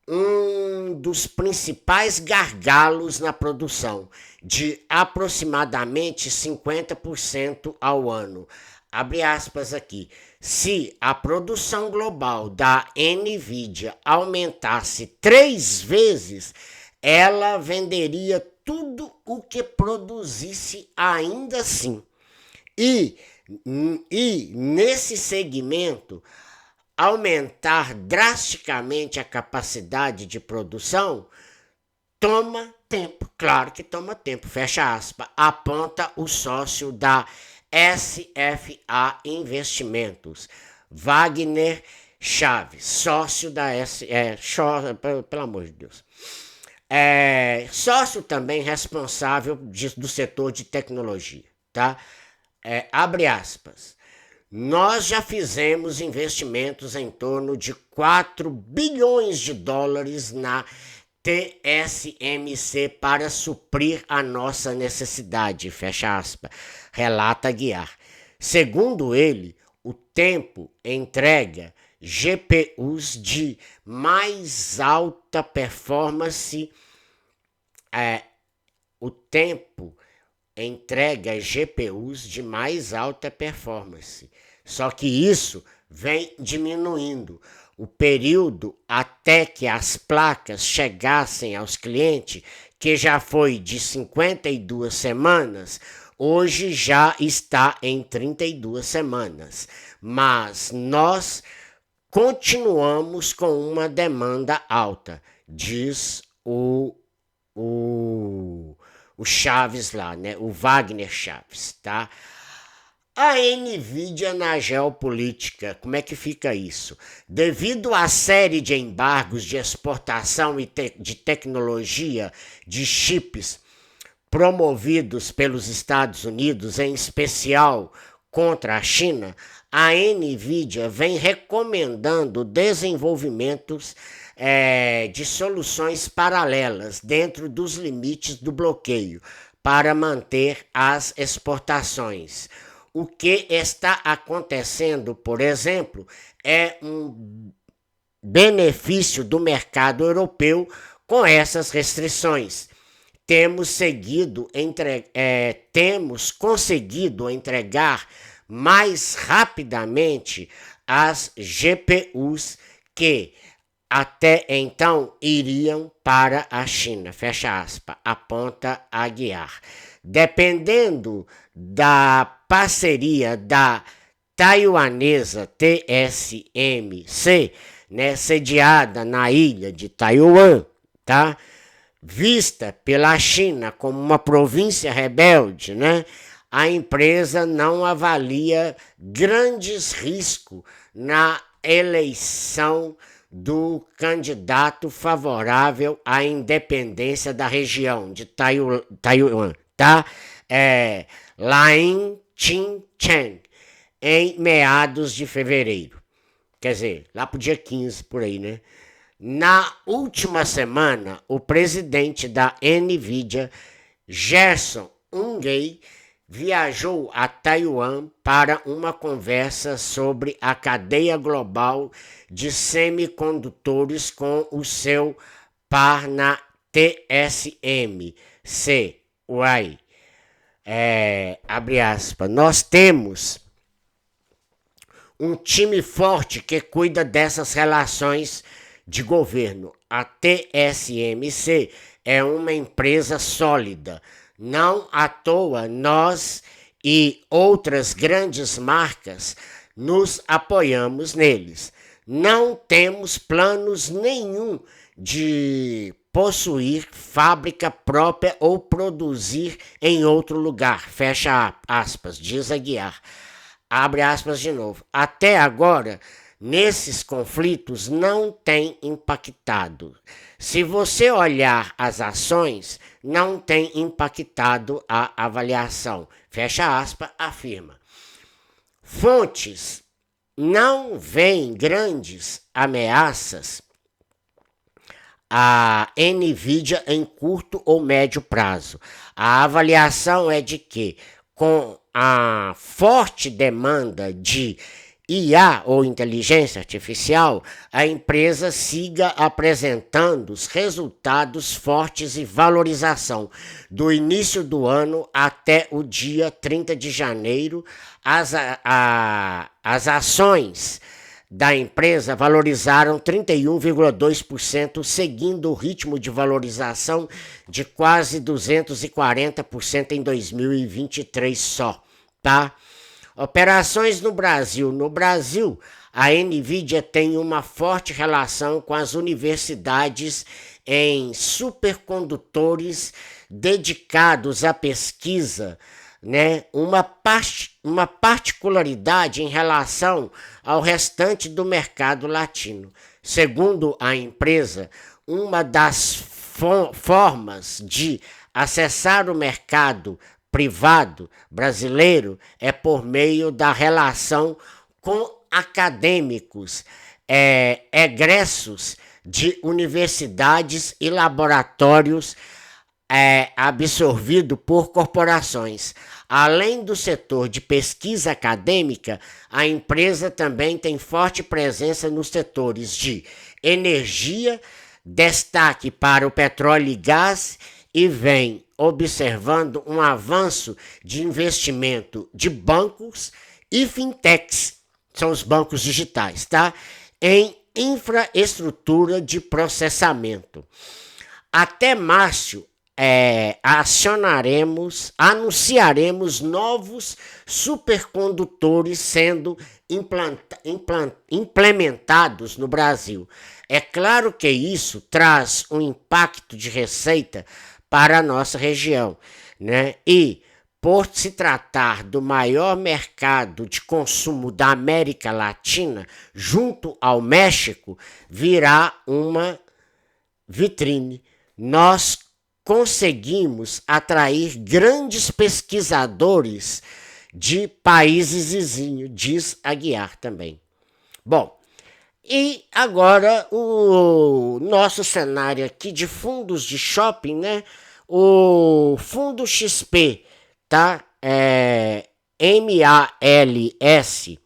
um dos principais gargalos na produção, de aproximadamente 50% ao ano. Abre aspas aqui. Se a produção global da Nvidia aumentasse 3 vezes, ela venderia tudo o que produzisse ainda assim. E nesse segmento, aumentar drasticamente a capacidade de produção toma tempo. Claro que toma tempo, fecha aspas, aponta o sócio da SFA Investimentos, Wagner Chaves, sócio da pelo amor de Deus. Sócio também responsável do setor de tecnologia, tá? Abre aspas. Nós já fizemos investimentos em torno de 4 bilhões de dólares na TSMC para suprir a nossa necessidade, fecha aspas, relata Aguiar. Segundo ele, o tempo entrega GPUs de mais alta performance. O tempo entrega GPUs de mais alta performance. Só que isso vem diminuindo. O período até que as placas chegassem aos clientes, que já foi de 52 semanas, hoje já está em 32 semanas. Mas nós continuamos com uma demanda alta, diz o Chaves lá, né? O Wagner Chaves, tá? A Nvidia na geopolítica, como é que fica isso? Devido à série de embargos de exportação e de tecnologia de chips promovidos pelos Estados Unidos, em especial contra a China, a Nvidia vem recomendando desenvolvimentos de soluções paralelas dentro dos limites do bloqueio para manter as exportações. O que está acontecendo, por exemplo, é um benefício do mercado europeu com essas restrições. Temos conseguido entregar mais rapidamente as GPUs que até então iriam para a China, fecha aspas, aponta Aguiar. Dependendo da parceria da taiwanesa TSMC, né, sediada na ilha de Taiwan, tá? Vista pela China como uma província rebelde, né? A empresa não avalia grandes riscos na eleição do candidato favorável à independência da região de Taiwan, tá? Lain Ching-chen, em meados de fevereiro. Quer dizer, lá pro dia 15, por aí, né? Na última semana, o presidente da NVIDIA, Jensen Huang, viajou a Taiwan para uma conversa sobre a cadeia global de semicondutores com o seu par na TSMC. Abre aspas, nós temos um time forte que cuida dessas relações de governo. A TSMC é uma empresa sólida. Não à toa nós e outras grandes marcas nos apoiamos neles. Não temos planos nenhum de possuir fábrica própria ou produzir em outro lugar. Fecha aspas, diz Aguiar. Abre aspas de novo. Até agora, nesses conflitos não tem impactado. Se você olhar as ações, não tem impactado a avaliação. Fecha aspas, afirma. Fontes não veem grandes ameaças à NVIDIA em curto ou médio prazo. A avaliação é de que, com a forte demanda de IA, ou inteligência artificial, a empresa siga apresentando os resultados fortes e valorização. Do início do ano até o dia 30 de janeiro, as ações da empresa valorizaram 31,2%, seguindo o ritmo de valorização de quase 240% em 2023 só, tá? Operações no Brasil. No Brasil, a NVIDIA tem uma forte relação com as universidades em supercondutores dedicados à pesquisa, né? Uma particularidade em relação ao restante do mercado latino. Segundo a empresa, uma das formas de acessar o mercado privado brasileiro é por meio da relação com acadêmicos egressos de universidades e laboratórios absorvido por corporações. Além do setor de pesquisa acadêmica, a empresa também tem forte presença nos setores de energia, destaque para o petróleo e gás, e vem observando um avanço de investimento de bancos e fintechs, são os bancos digitais, tá? Em infraestrutura de processamento. Até março, anunciaremos novos supercondutores sendo implementados no Brasil. É claro que isso traz um impacto de receita para a nossa região, né? E, por se tratar do maior mercado de consumo da América Latina, junto ao México, virá uma vitrine. Nós conseguimos atrair grandes pesquisadores de países vizinhos, diz Aguiar também. Bom, e agora o nosso cenário aqui de fundos de shopping, né? O fundo XP, tá? MALS,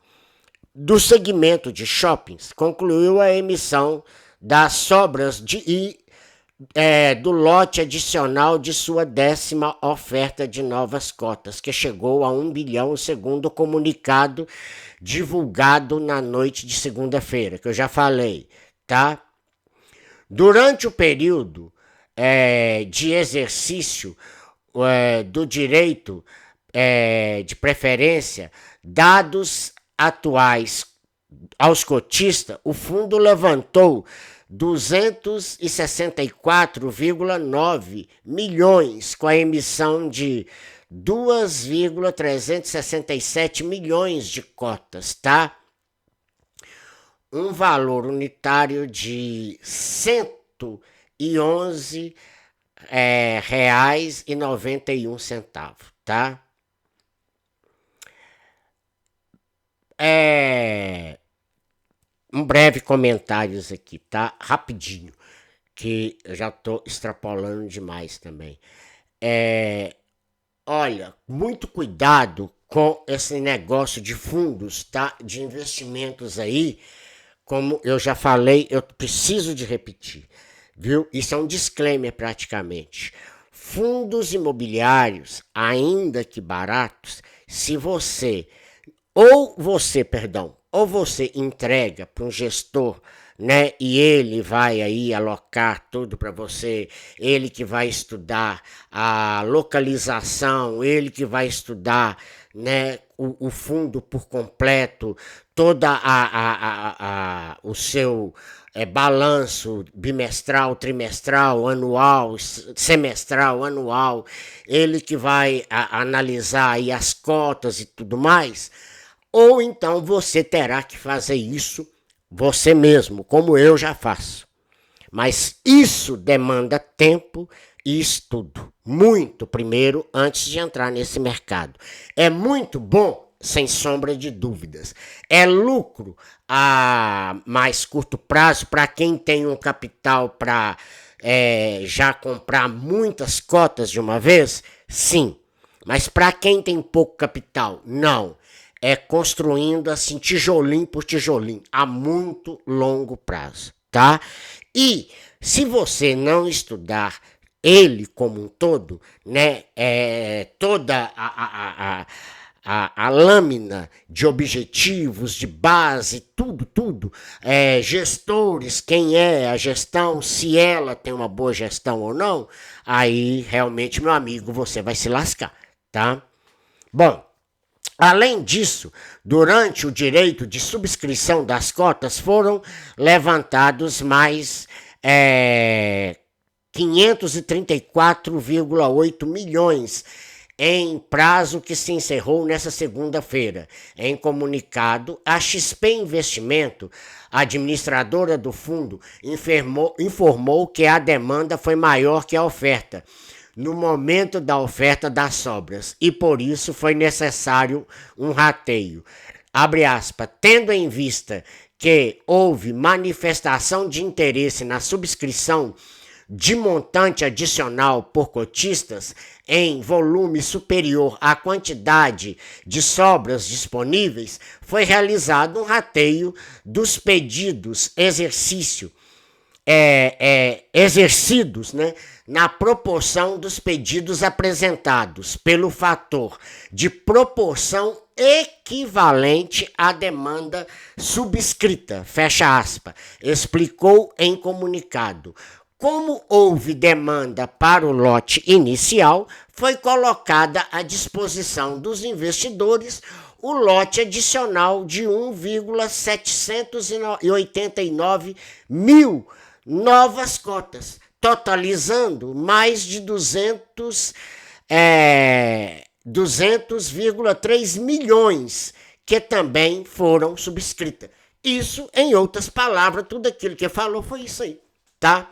do segmento de shoppings, concluiu a emissão das sobras do lote adicional de sua 10ª oferta de novas cotas, que chegou a 1 bilhão, segundo o comunicado divulgado na noite de segunda-feira, que eu já falei, tá? Durante o período de exercício do direito de preferência, dados atuais aos cotistas, o fundo levantou 264,9 milhões com a emissão de 2,367 milhões de cotas, tá? Um valor unitário de R$ 111 reais e 91 centavos, tá? Um breve comentário aqui, tá? Rapidinho, que eu já tô extrapolando demais também. Olha, muito cuidado com esse negócio de fundos, tá? De investimentos aí. Como eu já falei, eu preciso de repetir, viu? Isso é um disclaimer praticamente. Fundos imobiliários, ainda que baratos, se você ou você entrega para um gestor, né? E ele vai aí alocar tudo para você, ele que vai estudar a localização, ele que vai estudar, né, o fundo por completo, toda o seu balanço bimestral, trimestral, anual, semestral, anual, ele que vai analisar aí as cotas e tudo mais. Ou então você terá que fazer isso você mesmo, como eu já faço. Mas isso demanda tempo e estudo. Muito primeiro, antes de entrar nesse mercado. É muito bom, sem sombra de dúvidas. É lucro a mais curto prazo para quem tem um capital para já comprar muitas cotas de uma vez? Sim. Mas para quem tem pouco capital, não. É construindo assim tijolinho por tijolinho, a muito longo prazo, tá? E se você não estudar ele como um todo, né, toda a lâmina de objetivos, de base, tudo, gestores, quem é a gestão, se ela tem uma boa gestão ou não, aí realmente, meu amigo, você vai se lascar, tá? Bom, além disso, durante o direito de subscrição das cotas foram levantados mais 534,8 milhões em prazo que se encerrou nesta segunda-feira. Em comunicado, a XP Investimento, administradora do fundo, informou que a demanda foi maior que a oferta no momento da oferta das obras e por isso foi necessário um rateio. Abre aspas, tendo em vista que houve manifestação de interesse na subscrição de montante adicional por cotistas em volume superior à quantidade de sobras disponíveis, foi realizado um rateio dos pedidos exercidos, né, na proporção dos pedidos apresentados, pelo fator de proporção equivalente à demanda subscrita, fecha aspas, explicou em comunicado. Como houve demanda para o lote inicial, foi colocada à disposição dos investidores o lote adicional de 1,789 mil novas cotas, totalizando mais de 200,3 milhões, que também foram subscritas. Isso, em outras palavras, tudo aquilo que falou foi isso aí, tá?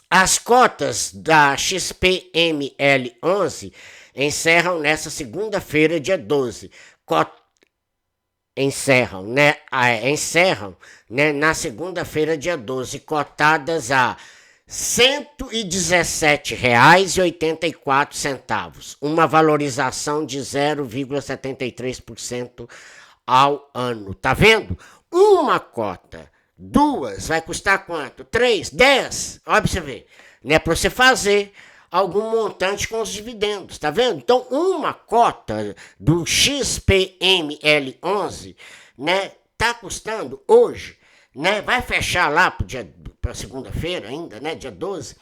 As cotas da XPML11 encerram nessa segunda-feira, dia 12. Encerram, né, na segunda-feira, dia 12, cotadas a R$ 117,84, uma valorização de 0,73% ao ano. Tá vendo? Uma cota, duas, vai custar quanto? 3, 10? Olha pra você ver. Né, para você fazer algum montante com os dividendos, tá vendo? Então, uma cota do XPML11, né, tá custando hoje né? Vai fechar lá para segunda-feira ainda, né? Dia 12.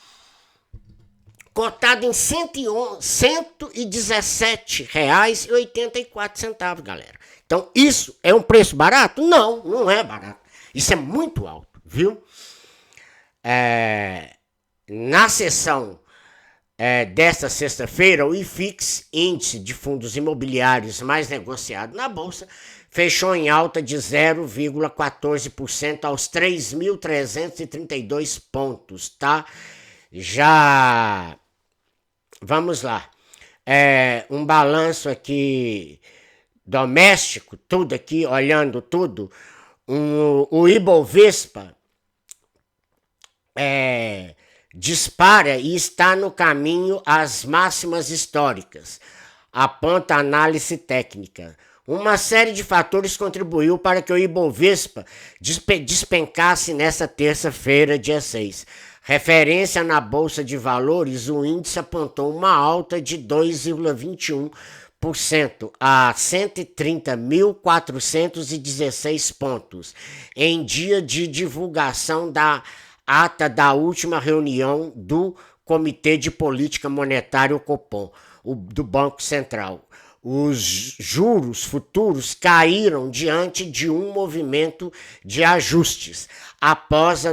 Cotado em R$117,84, galera. Então, isso é um preço barato? Não, não é barato. Isso é muito alto, viu? Na sessão desta sexta-feira, o IFIX, índice de fundos imobiliários mais negociado na Bolsa, fechou em alta de 0,14% aos 3.332 pontos, tá? Já vamos lá. Um balanço aqui doméstico, tudo aqui, olhando tudo. O Ibovespa dispara e está no caminho às máximas históricas, aponta a análise técnica. Uma série de fatores contribuiu para que o Ibovespa despencasse nessa terça-feira, dia 6. Referência na Bolsa de Valores, o índice apontou uma alta de 2,21% a 130.416 pontos, em dia de divulgação da ata da última reunião do Comitê de Política Monetária, o Copom, do Banco Central. Os juros futuros caíram diante de um movimento de ajustes após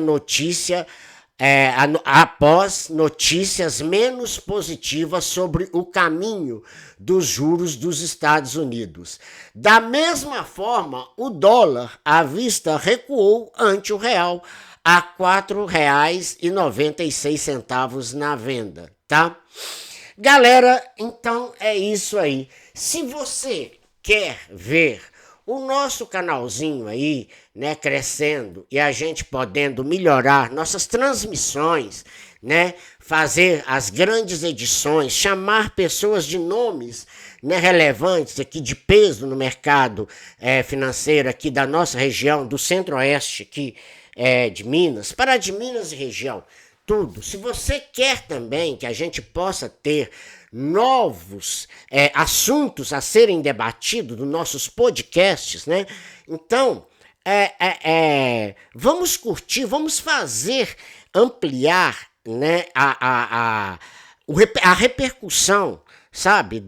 notícias menos positivas sobre o caminho dos juros dos Estados Unidos. Da mesma forma, o dólar à vista recuou ante o real a R$ 4,96 na venda, tá? Galera, então é isso aí. Se você quer ver o nosso canalzinho aí, né, crescendo e a gente podendo melhorar nossas transmissões, né, fazer as grandes edições, chamar pessoas de nomes, né, relevantes aqui de peso no mercado financeiro aqui da nossa região, do Centro-Oeste aqui de Minas, para de Minas e região, tudo. Se você quer também que a gente possa ter novos assuntos a serem debatidos nos nossos podcasts, né? Então, vamos curtir, vamos fazer ampliar, né, a repercussão, sabe,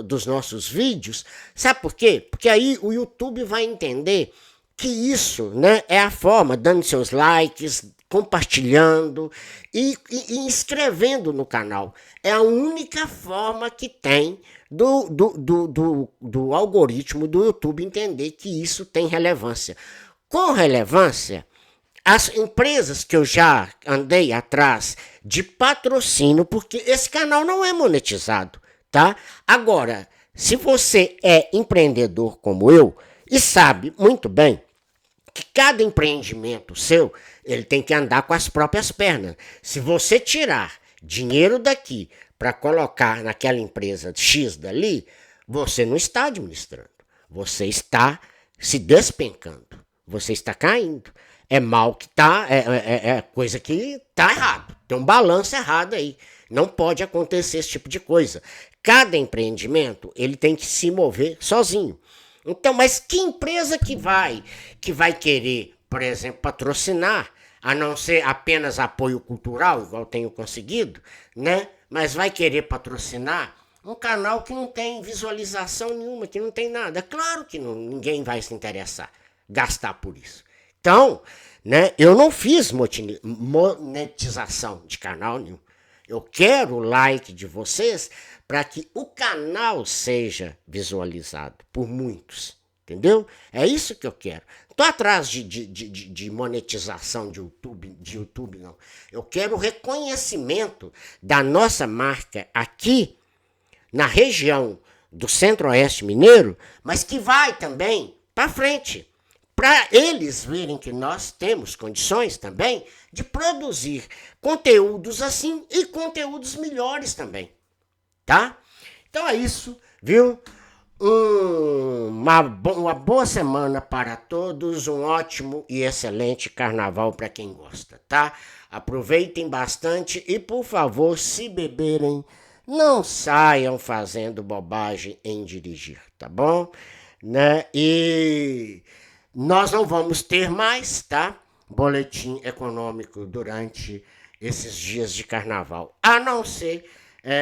dos nossos vídeos. Sabe por quê? Porque aí o YouTube vai entender que isso, né, é a forma, dando seus likes, compartilhando e inscrevendo no canal. É a única forma que tem do algoritmo do YouTube entender que isso tem relevância. Com relevância, as empresas que eu já andei atrás de patrocínio, porque esse canal não é monetizado, tá? Agora, se você é empreendedor como eu e sabe muito bem que cada empreendimento seu, ele tem que andar com as próprias pernas. Se você tirar dinheiro daqui para colocar naquela empresa X dali, você não está administrando. Você está se despencando. Você está caindo. É mal que tá, é coisa que tá errado. Tem um balanço errado aí. Não pode acontecer esse tipo de coisa. Cada empreendimento, ele tem que se mover sozinho. Então, mas que empresa que vai querer, por exemplo, patrocinar, a não ser apenas apoio cultural, igual tenho conseguido, né? Mas vai querer patrocinar um canal que não tem visualização nenhuma, que não tem nada. É claro que ninguém vai se interessar, gastar por isso. Então, né, eu não fiz monetização de canal nenhum. Eu quero o like de vocês para que o canal seja visualizado por muitos, entendeu? É isso que eu quero. Estou atrás de monetização de YouTube, não. Eu quero o reconhecimento da nossa marca aqui na região do Centro-Oeste Mineiro, mas que vai também para frente, para eles verem que nós temos condições também de produzir conteúdos assim e conteúdos melhores também, tá? Então é isso, viu? Uma boa semana para todos, um ótimo e excelente carnaval para quem gosta, tá? Aproveitem bastante e, por favor, se beberem, não saiam fazendo bobagem em dirigir, tá bom? Né? E Nós não vamos ter mais, tá? Boletim econômico durante esses dias de carnaval. A não ser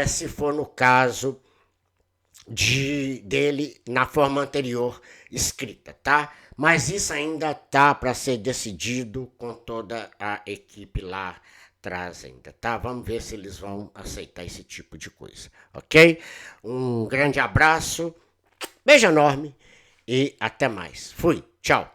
se for no caso dele na forma anterior escrita, tá? Mas isso ainda tá para ser decidido com toda a equipe lá atrás ainda, tá? Vamos ver se eles vão aceitar esse tipo de coisa, ok? Um grande abraço, beijo enorme e até mais. Fui, tchau.